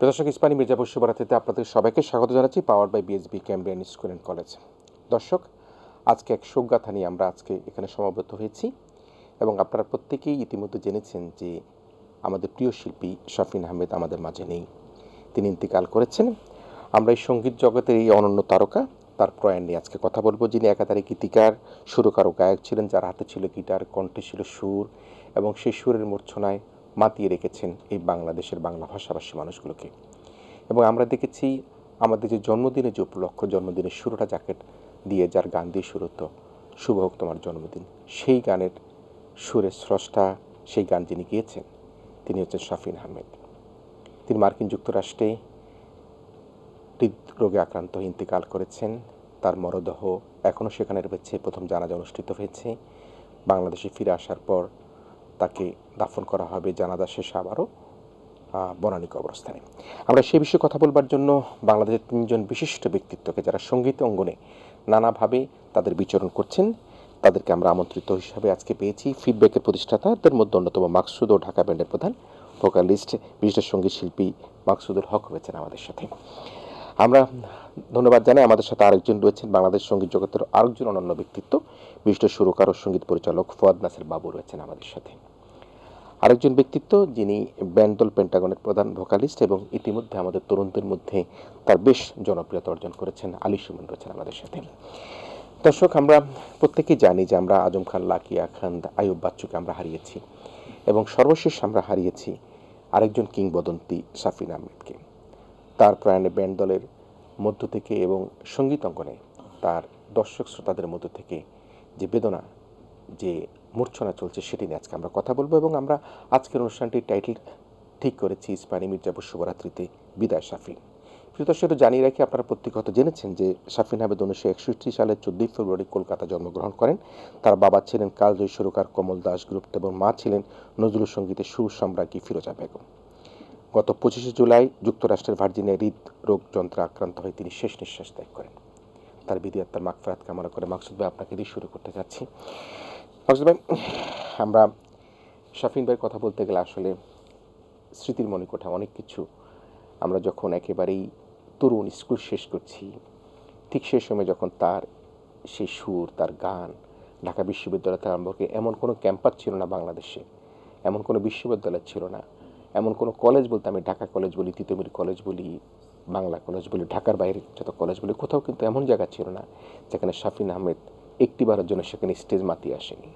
দর্শক, ইস্পানি মির্জাপুর শুভরাত্রিতে আপনাদের সবাইকে স্বাগত জানাচ্ছি, power by BSB Cambrian school and college. দর্শক, আজকে এক শোকগাথা নিয়ে আমরা আজকে এখানে সমাবেত হয়েছি এবং আপনারা প্রত্যেকেই ইতিমধ্যে জেনেছেন যে আমাদের প্রিয় শিল্পী শাফিন আহমেদ আমাদের মাঝে নেই। তিনি ইন্তেকাল করেছেন। আমরা এই সঙ্গীত জগতের এই অনন্য তারকা তার প্রয়াণ নিয়ে আজকে কথা বলবো, যিনি একাধারে গীতিকার, সুরকার ও গায়ক ছিলেন, যার হাতে ছিল গিটার, কণ্ঠে ছিল সুর এবং সেই সুরের মূর্ছনায় মাতিয়ে রেখেছেন এই বাংলাদেশের বাংলা ভাষাভাষী মানুষগুলোকে। এবং আমরা দেখেছি আমাদের যে জন্মদিনের যে উপলক্ষ, জন্মদিনের শুরুটা যাকে দিয়ে, যার গান দিয়ে শুরু হতো, শুভ হোক তোমার জন্মদিন, সেই গানের সুরের স্রষ্টা, সেই গান যিনি গিয়েছেন তিনি হচ্ছেন শাফিন আহমেদ। তিনি মার্কিন যুক্তরাষ্ট্রে হৃদরোগে আক্রান্ত হয়ে ইন্তেকাল করেছেন। তার মরদেহ এখনও সেখানে রয়েছে। প্রথম জানাজা অনুষ্ঠিত হয়েছে। বাংলাদেশে ফিরে আসার পর তাকে দাফন করা হবে জানাজা শেষে আবারও বনানী কবরস্থানে। আমরা সে বিষয়ে কথা বলবার জন্য বাংলাদেশের তিনজন বিশিষ্ট ব্যক্তিত্বকে, যারা সঙ্গীত অঙ্গনে নানাভাবে তাদের বিচরণ করছেন, তাদেরকে আমরা আমন্ত্রিত হিসাবে আজকে পেয়েছি। ফিডব্যাকের প্রতিষ্ঠাতাদের মধ্যে অন্যতম মাকসুদ ও ঢাকা ব্যান্ডের প্রধান ভোকালিস্ট বিশিষ্ট সঙ্গীত শিল্পী মাকসুদুল হক রয়েছেন আমাদের সাথে। আমরা ধন্যবাদ জানাই। আমাদের সাথে আরেকজন রয়েছেন বাংলাদেশ সঙ্গীত জগতের আরেকজন অনন্য ব্যক্তিত্ব, বিশিষ্ট সুরকার ও সঙ্গীত পরিচালক ফুয়াদ নাসির বাবু রয়েছেন আমাদের সাথে। আরেকজন ব্যক্তিত্ব যিনি ব্যান্ডল পেন্টাগনের প্রধান ভোকালিস্ট এবং ইতিমধ্যে আমাদের তরুণদের মধ্যে তার বেশ জনপ্রিয়তা অর্জন করেছেন, আলী সুমন রয়েছেন আমাদের সাথে। দর্শক, আমরা প্রত্যেকেই জানি যে আমরা আজম খান, লাকিয়া খান, আয়ুব বাচ্চুকে আমরা হারিয়েছি এবং সর্বশেষ আমরা হারিয়েছি আরেকজন কিংবদন্তি শাফিন আহমেদকে। তার প্রয়াণে ব্যান্ড দলের মধ্য থেকে এবং সঙ্গীত অঙ্গনে তার দর্শক শ্রোতাদের মধ্য থেকে যে বেদনা, যে মূর্ছনা চলছে, সেটি নিয়ে আজকে আমরা কথা বলবো। এবং আমরা আজকের অনুষ্ঠানটির টাইটেল ঠিক করেছি ইস্পানি মির্জাপুর শুভরাত্রিতে বিদায় শাফিন। প্রিয় দর্শক, জানিয়ে রাখি, আপনারা প্রত্যেকত জেনেছেন যে শাফিন আহমেদ 1961 সালের 14 ফেব্রুয়ারি কলকাতা জন্মগ্রহণ করেন। তার বাবা ছিলেন কালজয়ী সুরকার কমল দাশগুপ্ত এবং মা ছিলেন নজরুল সঙ্গীতের সুর সম্রাজ্ঞী ফিরোজা বেগম। গত 25 জুলাই যুক্তরাষ্ট্রের ভার্জিনিয়া হৃদরোগ যন্ত্রে আক্রান্ত হয়ে তিনি শেষ নিঃশ্বাস ত্যাগ করেন। তার বিধি আত্মার মাগফিরাত কামনা করে মাকসুদ ভাই আপনাকে দিয়ে শুরু করতে যাচ্ছি। মাকসুদ ভাই, আমরা শাফিন ভাইয়ের কথা বলতে গেলে আসলে স্মৃতির মণিকোঠা অনেক কিছু। আমরা যখন একেবারেই তরুণ, স্কুল শেষ করছি, ঠিক সেই সময় যখন তার সেই সুর, তার গান, ঢাকা বিশ্ববিদ্যালয় থেকে আরম্ভ করে এমন কোনো ক্যাম্পাস ছিল না বাংলাদেশে, এমন কোনো বিশ্ববিদ্যালয় ছিল না, এমন কোনো কলেজ বলতে আমি ঢাকা কলেজ বলি, তিতুমির কলেজ বলি, বাংলা কলেজ বলি, ঢাকার বাইরে যত কলেজ বলি, কোথাও কিন্তু এমন জায়গা ছিল না যেখানে শাফিন আহমেদ একটিবারের জন্য সেখানে স্টেজ মাতিয়ে আসেনি।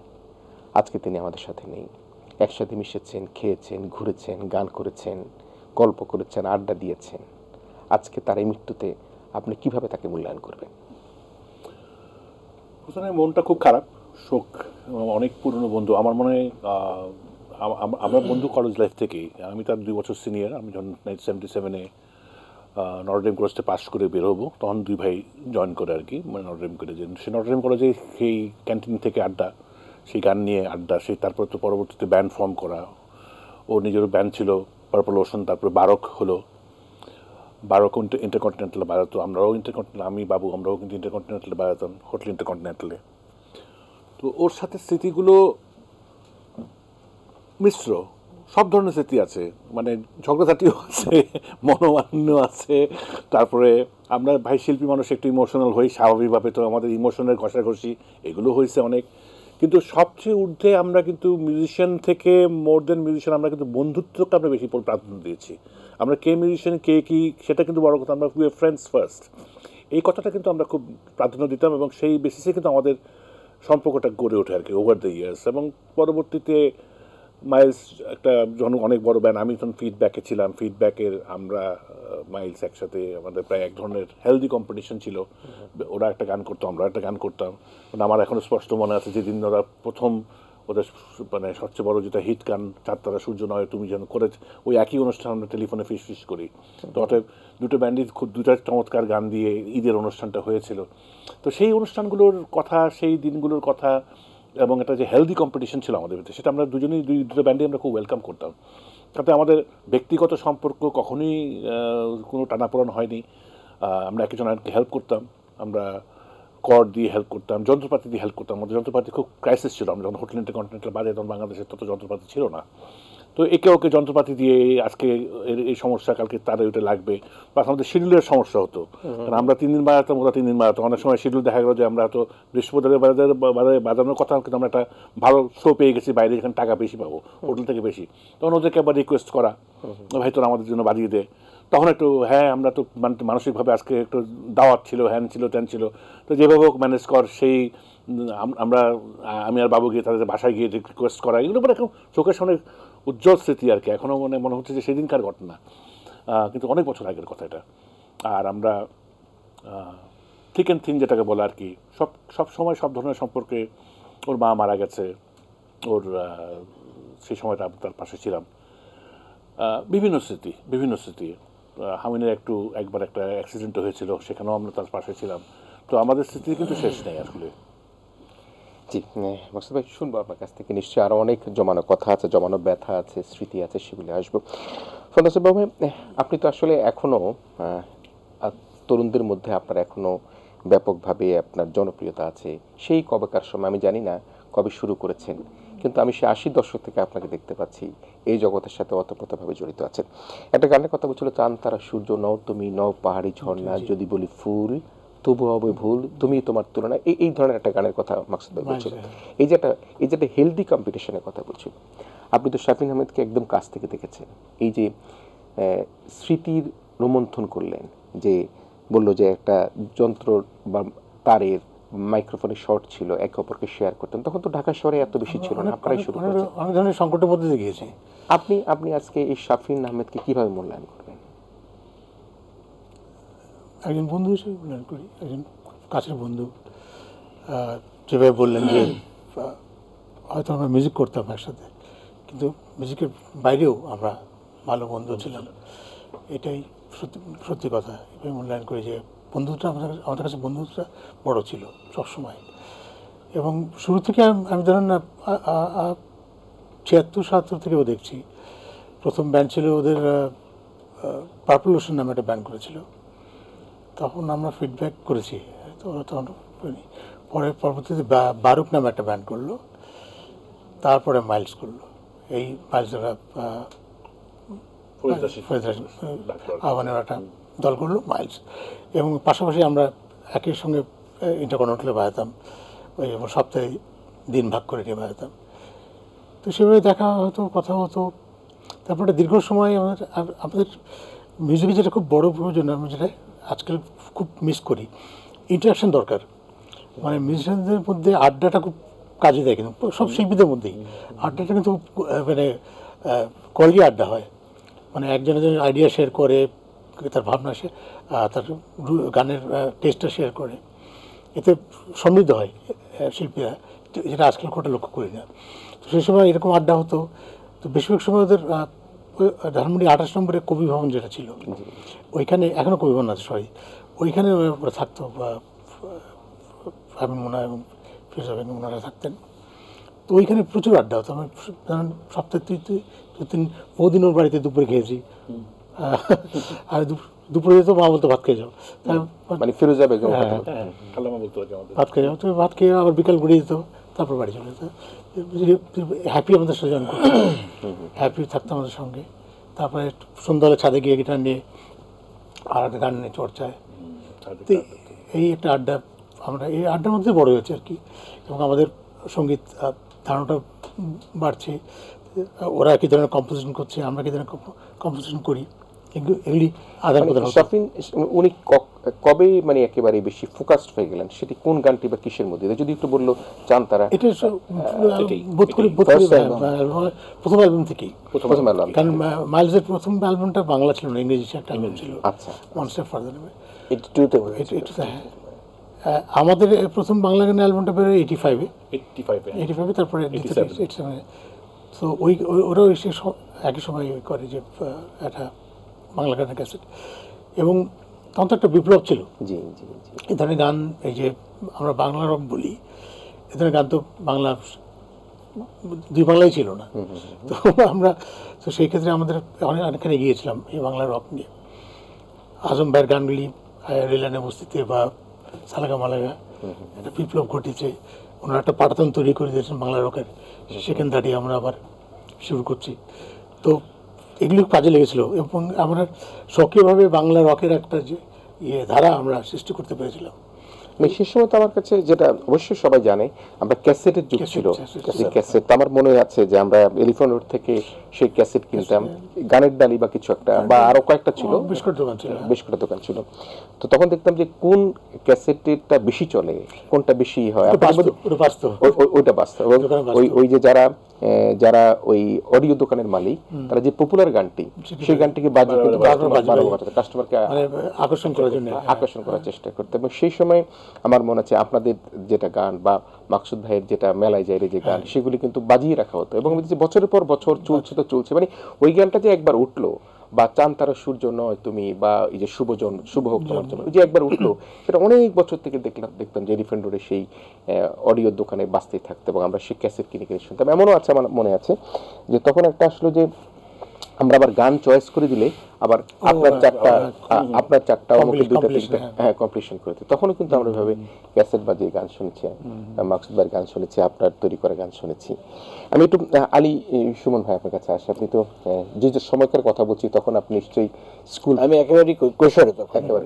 আজকে তিনি আমাদের সাথে নেই। একসাথে মিশেছেন, খেয়েছেন, ঘুরেছেন, গান করেছেন, গল্প করেছেন, আড্ডা দিয়েছেন। আজকে তার এই মৃত্যুতে আপনি কিভাবে তাকে মূল্যায়ন করবেন? প্রথমে মনটা খুব খারাপ, শোক। অনেক পুরনো বন্ধু, আমার মনে হয় আমরা বন্ধু কলেজ লাইফ থেকেই। আমি তার 2 বছর সিনিয়র। আমি যখন 1977-এ নটরডেম কলেজে পাস করে বের হবো, তখন দুই ভাই জয়েন করে আর কি, মানে নটরডেম কলেজে। সে নটরডেম কলেজে সেই ক্যান্টিন থেকে আড্ডা, সেই গান নিয়ে আড্ডা, সেই তারপর তো পরবর্তীতে ব্যান্ড ফর্ম করা। ওর নিজেরও ব্যান্ড ছিল, পার্পল ওশন, তারপরে বারক হলো। বারক ইন্টারকন্টিনেন্টালে বাজাতো, আমরাও ইন্টারকন্টিনেন্টাল, আমি বাবু আমরাও কিন্তু ইন্টারকন্টিনেন্টালে বাজাতাম, হোটেল ইন্টারকন্টিনেন্টালে। তো ওর সাথে স্মৃতিগুলো মিশ্র, সব ধরনের স্মৃতি আছে, মানে ঝগড়াঝাটিও আছে, মনোমালিন্য আছে। তারপরে আমরা ভাই শিল্পী মানুষ একটু ইমোশনাল হই স্বাভাবিকভাবে, তো আমাদের ইমোশনের ঘষাঘষি এগুলো হয়েছে অনেক। কিন্তু সবচেয়ে ঊর্ধ্বে আমরা কিন্তু মিউজিশিয়ান থেকে, মোর দেন মিউজিশিয়ান, আমরা কিন্তু বন্ধুত্বকে আমরা বেশি প্রাধান্য দিয়েছি। আমরা কে মিউজিশিয়ান, কে কী, সেটা কিন্তু বড় কথা, আমরা উই আর ফ্রেন্ডস ফার্স্ট, এই কথাটা কিন্তু আমরা খুব প্রাধান্য দিতাম এবং সেই বেসিসে কিন্তু আমাদের সম্পর্কটা গড়ে ওঠে আর কি ওভার দ্য ইয়ার্স। এবং পরবর্তীতে মাইলস একটা যখন অনেক বড় ব্যান্ড, আমি তখন ফিডব্যাকে ছিলাম, ফিডব্যাকের আমরা মাইলস একসাথে, আমাদের প্রায় এক ধরনের হেলদি কম্পিটিশন ছিল। ওরা একটা গান করতো, আমরা একটা গান করতাম। আমার এখনও স্পষ্ট মনে আছে যেদিন ওরা প্রথম ওদের মানে সবচেয়ে বড় যেটা হিট গান চারতারা সূর্য নয় তুমি যেন করে, ওই একই অনুষ্ঠান আমরা টেলিফোনে ফিস করি। তো অতএব দুটো ব্যান্ডই খুব দুটা চমৎকার গান দিয়ে ঈদের অনুষ্ঠানটা হয়েছিল। তো সেই অনুষ্ঠানগুলোর কথা, সেই দিনগুলোর কথা, এবং একটা যে হেলদি কম্পিটিশন ছিল আমাদের ভিতরে, সেটা আমরা দুজনেই দুটো ব্যান্ডে আমরা খুব ওয়েলকাম করতাম। তাতে আমাদের ব্যক্তিগত সম্পর্ক কখনোই কোনো টানাপোড়েন হয়নি। আমরা একজনকে হেল্প করতাম, আমরা কর্ড দিয়ে হেল্প করতাম, যন্ত্রপাতি দিয়ে হেল্প করতাম। আমাদের যন্ত্রপাতি খুব ক্রাইসিস ছিল। আমরা যখন হোটেল ইন্টারকন্টিনেন্টাল বাজে, তখন বাংলাদেশের তত যন্ত্রপাতি ছিল না। তো একে ওকে যন্ত্রপাতি দিয়ে আজকে এই সমস্যা, কালকে তার ওইটা লাগবে, প্লাস আমাদের শিডিউলের সমস্যা হতো। কারণ আমরা 3 দিন বাজাতাম, ওরা 3 দিন বাজাতাম। অনেক সময় শিডিউল দেখা গেলো যে আমরা তো বৃহস্পতিবার বাজারে বাজানোর কথা, কিন্তু আমরা একটা ভালো শো পেয়ে গেছি বাইরে, যেখানে টাকা বেশি পাবো, হোটেল থেকে বেশি। তখন ওদেরকে আবার রিকোয়েস্ট করা, ভাই তোরা আমাদের জন্য বাজিয়ে দে। তখন একটু হ্যাঁ, আমরা তো মানসিকভাবে আজকে একটু দাওয়াত ছিল, হ্যান ছিল, ত্যান ছিল, তো যেভাবে হোক ম্যানেজ কর। সেই আমরা আমি আর বাবু গিয়ে তাদের বাসায় গিয়ে রিকোয়েস্ট করা, এগুলো মানে এখন চোখের সামনে উজ্জ্বল স্মৃতি আর কি। এখনও মনে হচ্ছে যে সেদিনকার ঘটনা, কিন্তু অনেক বছর আগের কথা এটা। আর আমরা থিক অ্যান্ড থিন যেটাকে বলে আর কি, সব সময় সব ধরনের সম্পর্কে, ওর মা মারা গেছে, ওর সেই সময়টা তার পাশে ছিলাম, বিভিন্ন স্মৃতি। হামিনের একবার একটা অ্যাক্সিডেন্ট হয়েছিল, সেখানেও আমরা তার পাশে ছিলাম। তো আমাদের স্মৃতি কিন্তু শেষ নেই আসলে। জি, মোস্তফা ভাই, শুনবো আপনার কাছ থেকে। নিশ্চয়ই আরও অনেক জমানো কথা আছে, জমানো ব্যথা আছে, স্মৃতি আছে, সেগুলি আসবো। ফন্দাসের বাবু, আপনি তো আসলে এখনও তরুণদের মধ্যে আপনার এখনও ব্যাপকভাবে আপনার জনপ্রিয়তা আছে। সেই কবেকার সময় আমি জানি না কবে শুরু করেছেন, কিন্তু আমি সেই 80 দশক থেকে আপনাকে দেখতে পাচ্ছি এই জগতের সাথে ওতপ্রোতভাবে জড়িত আছেন। একটা গানের কথা বলছিল, চাঁদ তারা সূর্য নও তুমি, নও পাহাড়ি ঝর্ণা, যদি বলি ফুল তবু হবে ভুল, তুমি তোমার তুলনা, এই ধরনের একটা গানের কথা মাকসুদ ভাই বলছিল। এই যে একটা হেলদি কম্পিটিশনের কথা বলছিল। আপনি তো শাফিন আহমেদকে একদম কাছ থেকে দেখেছেন। এই যে স্মৃতির রোমন্থন করলেন, যে বলল যে একটা যন্ত্র বা তারের মাইক্রোফোনের শর্ট ছিল, একে অপরকে শেয়ার করতেন। তখন তো ঢাকা শহরে এত বেশি ছিল না, আপনারাই শুরু করেছেন। অনেক ধরনের সংকটের মধ্যে দিয়ে গিয়েছি। আপনি আজকে এই শাফিন আহমেদকে কিভাবে মূল্যায়ন করবেন? একজন বন্ধু হিসেবে মূল্যায়ন করি, একজন কাছের বন্ধু। যেভাবে বললেন যে হয়তো আমরা মিউজিক করতাম একসাথে, কিন্তু মিউজিকের বাইরেও আমরা ভালো বন্ধু ছিলাম। এটাই সত্যি কথা। এভাবে মূল্যায়ন করি যে বন্ধুটা আমাদের কাছে বন্ধুটা বড় ছিল সবসময়। এবং শুরু থেকে আমি ধরেন 76-77 থেকেও দেখছি। প্রথম ব্যান্ড ছিল ওদের পার্পল ওশান নামে একটা ব্যান্ড করেছিল। তখন আমরা ফিডব্যাক করেছি, তো ওরা তখন পরে পরবর্তীতে বারুক নামে একটা ব্যান্ড করলো, তারপরে মাইলস করলো। এই মাইলস ওরা আহ্বানের একটা দল করলো মাইলস, এবং পাশাপাশি আমরা একই সঙ্গে ইন্টারকন্টিনেন্টালে বাজাতাম। ওই সপ্তাহে দিন ভাগ করে নিয়ে বাজাতাম। তো সেভাবে দেখা হতো, কথা হতো। তারপরে দীর্ঘ সময় আমাদের মিউজিকে যেটা খুব বড় প্রয়োজন, আমি যেটা আজকাল খুব মিস করি, ইন্টারাকশন দরকার। মানে মিউজিশিয়ানদের মধ্যে আড্ডাটা খুব কাজে দেয়, কিন্তু সব শিল্পীদের মধ্যেই আড্ডাটা কিন্তু মানে কোয়ালিটি আড্ডা হয়। মানে একজন আইডিয়া শেয়ার করে, তার ভাবনা তার গানের টেস্টটা শেয়ার করে, এতে সমৃদ্ধ হয় শিল্পীরা, যেটা আজকাল কোটা লক্ষ্য করি না। তো সেই সময় এরকম আড্ডা হতো। তো বেশিরভাগ সময় ওদের ধানমন্ডি 28 নম্বরে কবি ভবন যেটা ছিল, ওইখানে এখনও কবি ভবন আছে, সরি, ওইখানে ওরা থাকতো। আমিন মোনা এবং ফিরোজা বেগম ওনারা থাকতেন। তো ওইখানে প্রচুর আড্ডা হতো। আমি সপ্তাহে 2-3 বহুদিন ওর বাড়িতে দুপুরে খেয়েছি। আর দুপুরে যেত, মা বলতো ভাত খেয়ে যাও, মানে ফিরোজা বেগম ভাত খেয়ে যাও। তো ভাত খেয়ে আবার বিকাল ঘুরে যেত, তারপর বাড়ি চলে যেত। হ্যাপি আমাদের সাথে জয়েন করতো, হ্যাপি থাকতো আমাদের সঙ্গে। তারপরে সন্ধ্যাবেলা ছাদে গিয়ে গিটার নিয়ে আর একটা গান নিয়ে চর্চায়। এই একটা আড্ডা, আমরা এই আড্ডার মধ্যে বড় হয়েছে আর কি। এবং আমাদের সঙ্গীত ধারণাটা বাড়ছে। ওরা কী ধরনের কম্পোজিশন করছে, আমরা কী ধরনের কম্পোজিশন করি, এগুলি আদান প্রদান। শাফিন উনি কবে মানে একেবারে বেশি ফোকাসড হয়ে গেলেন, সেটি কোন গানটি বা কিসের মধ্যে, যদি একটু বললো চান তারা? এটা বোধ করি প্রথম অ্যালবাম থেকেই। প্রথম অ্যালবাম, কারণ মাইলসের প্রথম অ্যালবামটা বাংলা ছিল না, ইংরেজি একটা অ্যালবাম ছিল। আচ্ছা, ওয়ান স্টেপ ফার্দার নেবে। হ্যাঁ, আমাদের প্রথম বাংলা গানের অ্যালবামটা বেরোয় 85-এ, তারপরে 87-এ। তো ওরাও এসে একই সময় করে যে একটা বাংলা গানের ক্যাসেট। এবং তখন তো একটা বিপ্লব ছিল। জি জি জি, এই ধরনের গান, এই যে আমরা বাংলা রক বলি, এ ধরনের গান তো বাংলা দুই বাংলায় ছিল না। তো আমরা তো সেই ক্ষেত্রে আমাদের অনেকখানি গিয়েছিলাম এই বাংলা রক নিয়ে। আজম ভাইয়ের গানগুলি রেলানে বস্তিতে বা সালাগা মালাগা একটা বিপ্লব ঘটেছে। ওনারা একটা পাঠাতন তৈরি করে দিয়েছেন বাংলা রকের, সেখান দাঁড়িয়ে আমরা আবার শুরু করছি। তো এগুলো কাজে লেগেছিল এবং আমরা সক্রিয়ভাবে বাংলা রকের একটা যে ধারা আমরা সৃষ্টি করতে পেরেছিলাম। সেই সময় তো আমার কাছে যেটা অবশ্যই সবাই জানে, আমরা ক্যাসেটের যুগ ছিল। ক্যাসেট আমার মনে আছে যে আমরা এলিফ্যান্ট রোড থেকে সেই ক্যাসেট কিনতাম, গানের ডালি বা কিছু একটা, বা আরো কয়েকটা ছিল, বিস্কুট দোকান ছিল, বেশ কয়েকটা দোকান ছিল। তো তখন দেখতাম যে কোন ক্যাসেটটা বেশি চলে, কোনটা বেশি হয়, ওইটা বাস্তব। এবং ওই যে যারা ওই অডিও দোকানের মালিক, তারা যে পপুলার গানটি, সেই গানটিকে বাজাতে কাস্টমারকে আকর্ষণ করার চেষ্টা করতে। এবং সেই সময় আমার মনে আছে আপনাদের যেটা গান বা মাকসুদ ভাইয়ের যেটা মেলায় যায় যে গান, সেগুলি কিন্তু বাজিয়ে রাখা হতো। এবং বছরের পর বছর চলছে তো চলছে, মানে ওই গানটা যে একবার উঠলো, বা চান তারা সূর্য নয় তুমি, বা এই যে শুভ হোক তোমার জন্য, যে একবার উঠলো, সেটা অনেক বছর থেকে দেখতাম যে এলিফ্যান্ট রোডে সেই অডিও দোকানে বাজতেই থাকতো, এবং আমরা সেই ক্যাসেট কিনে কিনে শুনতাম। এমনও আছে, আমার মনে আছে যে তখন একটা আসলো যে আমরা আবার গান চয়েস করে দিলে আবার আপনার চারটা আমাকে দুইটা তিনটা কমপ্লিশন করে দিত। তখনও কিন্তু আমরা ওইভাবে ক্যাসেট বাজিয়ে গান শুনেছি, মাকসুদ ভাইয়ের গান শুনেছি, আপনার তৈরি করা গান শুনেছি। আমি একটু আলী সুমন ভাই আপনার কাছে আসি। আপনি তো যে সময়কার কথা বলছি, তখন আপনি নিশ্চয়ই স্কুল, আমি একেবারে কৈশোরে, একেবারে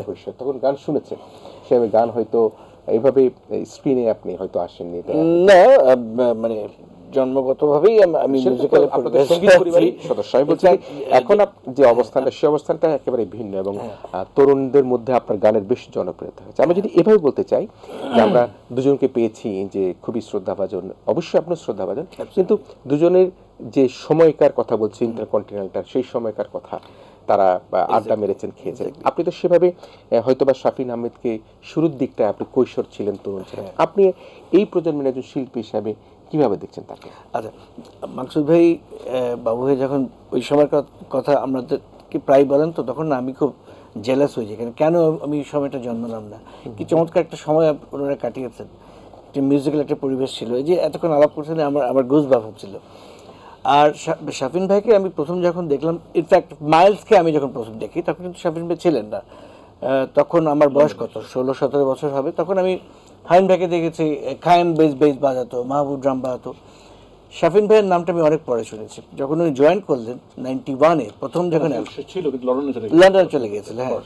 কৈশোর, তখন গান শুনেছেন। সেভাবে গান হয়তো এইভাবে স্ক্রিনে আপনি হয়তো আসেননি না, মানে জন্মগতভাবেই আমি মিউজিক্যাল সঙ্গীত পরিবারের সদস্য। আমি বলছি এখন যে অবস্থানটা, সেই অবস্থানটা একেবারে ভিন্ন, এবং তরুণদের মধ্যে আপনার গানের বেশ জনপ্রিয়তা হয়েছে। আমি যদি এভাবে বলতে চাই যে আমরা দুজনকে পেয়েছি যে খুবই শ্রদ্ধাভাজন, অবশ্যই আপনার শ্রদ্ধাভাজন, কিন্তু দুজনের যে সময়কার কথা বলছি, ইন্টারকন্টিনেন্টাল সেই সময়কার কথা, তারা আড্ডা মেরেছেন, খেয়েছেন। আপনি তো সেভাবে হয়তোবা শাফিন আহমেদকে শুরুর দিকটায় আপনি কৈশোর ছিলেন, তরুণ ছিলেন, আপনি এই প্রজন্মের একজন শিল্পী হিসাবে কিভাবে দেখছেন তাকে? আচ্ছা, মাকসুদ ভাই, বাবু ভাই যখন ওই সময়ের কথা আমাদেরকে প্রায় বলেন, তো তখন আমি খুব জেলাস হয়ে যাই, কেন আমি সময়টা জন্মালাম না। কি চমৎকার একটা সময় ওনারা কাটিয়েছেন, একটা মিউজিক্যাল একটা পরিবেশ ছিল, এই যে এতক্ষণ আলাপ করছেন, আমার গুজ বাপ হচ্ছিল। আর শাফিন ভাইকে আমি প্রথম যখন দেখলাম, ইনফ্যাক্ট মাইলসকে আমি যখন প্রথম দেখি, তখন কিন্তু শাফিন ভাই ছিলেন না। তখন আমার বয়স কত, 16-17 বছর হবে। তখন আমি হাইন ভাইকে দেখেছি, খায়েম বেস বাজাতো, মাহবুব ড্রাম বাজাতো। শাফিন ভাইয়ের নামটা আমি অনেক পরে শুনেছি, যখন উনি জয়েন করলেন 91-এ, প্রথম যখন লন্ডনে চলে গিয়েছিল, হ্যাঁ,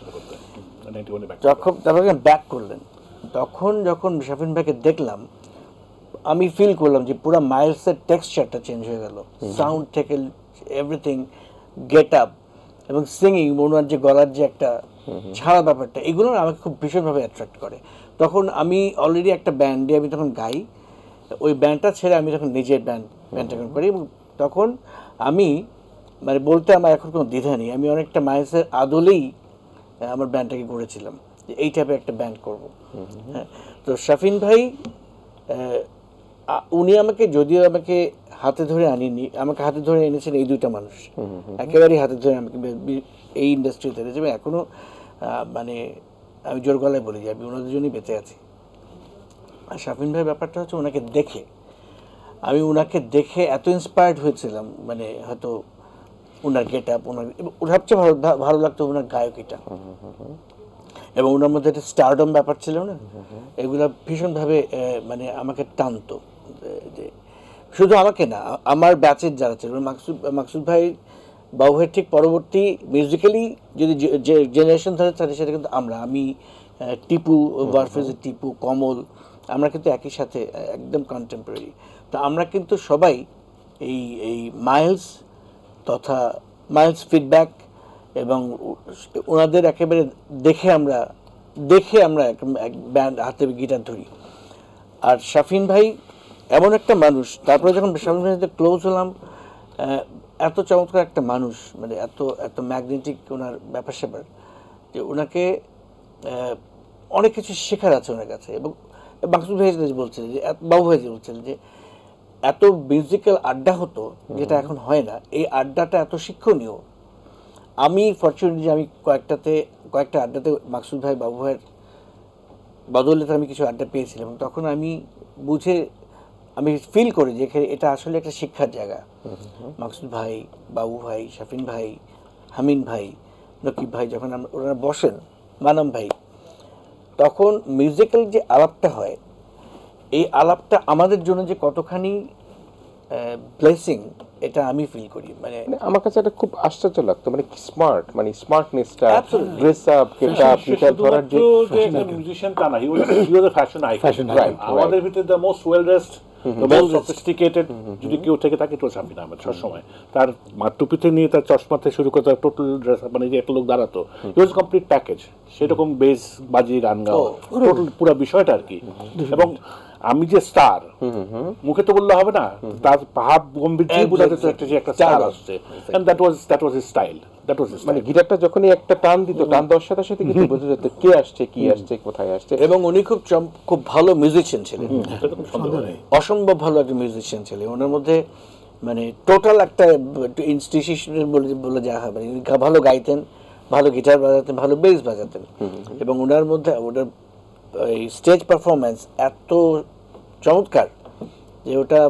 তারপর ব্যাক করলেন। তখন যখন শাফিন ভাইকে দেখলাম, আমি ফিল করলাম যে পুরো মাইলসের টেক্সচারটা চেঞ্জ হয়ে গেল, সাউন্ড থেকে এভরিথিং, গেট আপ এবং সিঙ্গিং, ওনার যে গলার যে একটা ছাড়া ব্যাপারটা, এগুলো আমাকে খুব ভীষণভাবে অ্যাট্রাক্ট করে। তখন আমি অলরেডি একটা ব্যান্ডে আমি তখন গাই, ওই ব্যান্ডটা ছেড়ে আমি তখন নিজের ব্যান্ডটা করি, এবং তখন আমি মানে বলতে আমার এখন কোনো দ্বিধা নেই, আমি অনেকটা মাইলসের আদলেই আমার ব্যান্ডটাকে গড়েছিলাম যে এই টাইপের একটা ব্যান্ড করবো। হ্যাঁ, তো শাফিন ভাই, উনি যদিও আমাকে হাতে ধরে আনিনি, আমাকে হাতে ধরে এনেছেন এই দুইটা মানুষ, একেবারেই হাতে ধরে আমাকে এই ইন্ডাস্ট্রিতে এনেছে। এখনো মানে আমি জোর গলায় বলি যে আমি ওনাদের জন্যই বেঁচে আছি। আর শাফিন ভাই ব্যাপারটা হচ্ছে, ওনাকে দেখে এত ইন্সপায়ার্ড হয়েছিলাম, মানে হয়তো ওনার গেট আপ, সবচেয়ে ভালো লাগতো ওনার গায়কিটা, এবং ওনার মধ্যে একটা স্টারডম ব্যাপার ছিল না, এগুলো ভীষণভাবে মানে আমাকে টানতো। যে শুধু আমাকে না, আমার ব্যাচের যারা ছিল, মাকসুদ ভাই, বাবু ভাইয়ের ঠিক পরবর্তী মিউজিক্যালি যদি যে জেনারেশন ধরে, তাদের সাথে কিন্তু আমি, টিপু, ওয়ারফেজের টিপু, কমল, আমরা কিন্তু একই সাথে একদম কন্টেম্পোরারি। তো আমরা কিন্তু সবাই এই মাইলস তথা মাইলস ফিডব্যাক এবং ওনাদের একেবারে দেখে আমরা এক ব্যান্ড হাতে গিটার ধরি। আর শাফিন ভাই এমন একটা মানুষ, তারপরে যখন শাফিন ভাইয়ের সাথে ক্লোজ হলাম, এত চমৎকার একটা মানুষ, মানে এত ম্যাগনেটিক ওনার ব্যাপার স্যাপার, যে ওনাকে অনেক কিছু শেখার আছে ওনার কাছে। এবং মাকসুদ ভাই বলছিলেন যে, বাবু ভাই বলছিলেন যে এত মিউজিক্যাল আড্ডা হতো, যেটা এখন হয় না, এই আড্ডাটা এত শিক্ষণীয়। আমি ফরচুনেট যে আমি কয়েকটা আড্ডাতে মাকসুদ ভাই, বাবু ভাইয়ের বদৌলতে আমি কিছু আড্ডা পেয়েছিলাম, তখন আমি ফিল করি যে এটা আসলে একটা শিক্ষার জায়গা। মাকসুদ ভাই, বাবু ভাই, শাফিন ভাই, হামিন ভাই, নকিব ভাই, যখন ওনারা বসেন, মানাম ভাই, তখন মিউজিক্যাল যে আলাপটা হয়, এই আলাপটা আমাদের জন্য যে কতখানি ব্লেসিং, এটা আমি ফিল করি। মানে মানে আমার কাছে এটা খুব আশ্চর্য লাগতো, মানে স্মার্ট, মানে স্মার্টনেসটা, Absolutely. Dress up, getup, guitar ধরার যে মিউজিশিয়ান তা না, he was a fashion icon. Fashion icon, right. আমাদের ভিতরে the most well dressed, the most sophisticated যদি কেউ থেকে থাকে তো শাফিন আহমেদ সবসময়। তার টুপিতে নিয়ে তার চশমা থেকে শুরু করে তার টোটাল ড্রেস, মানে যে একটা লোক দাঁড়াতো, হি ওয়াজ কমপ্লিট প্যাকেজ। সেরকম বেস বাজিয়ে গান গাওয়া, টোটাল পুরো বিষয়টা আর কি। এবং আমি যে স্টার, মুখে তো বললে হবে না, তার ভাব গম্ভীর্য বোঝা যেত একটা যে একটা স্টার আসছে, and that was his style, that was his মানে গিটারটা যখনই একটা টান দিত, টান দেওয়ার সাথে সাথে কিন্তু বোঝা যেত কে আসছে, কি আসছে, কোথায় আসছে। এবং উনি খুব ভালো মিউজিশিয়ান ছিলেন, সন্দেহ নেই। অসম্ভব ভালো একটা মিউজিশিয়ান ছিলেন। ওনার মধ্যে মানে টোটাল একটা ইনস্টিটিউশনের বলে যা হয়, মানে উনি ভালো গাইতেন, ভালো গিটার বাজাতেন, ভালো বেস বাজাতেন। এবং ওনার মধ্যে ওনার এই স্টেজ পারফরমেন্স এত চমৎকার যে ওটা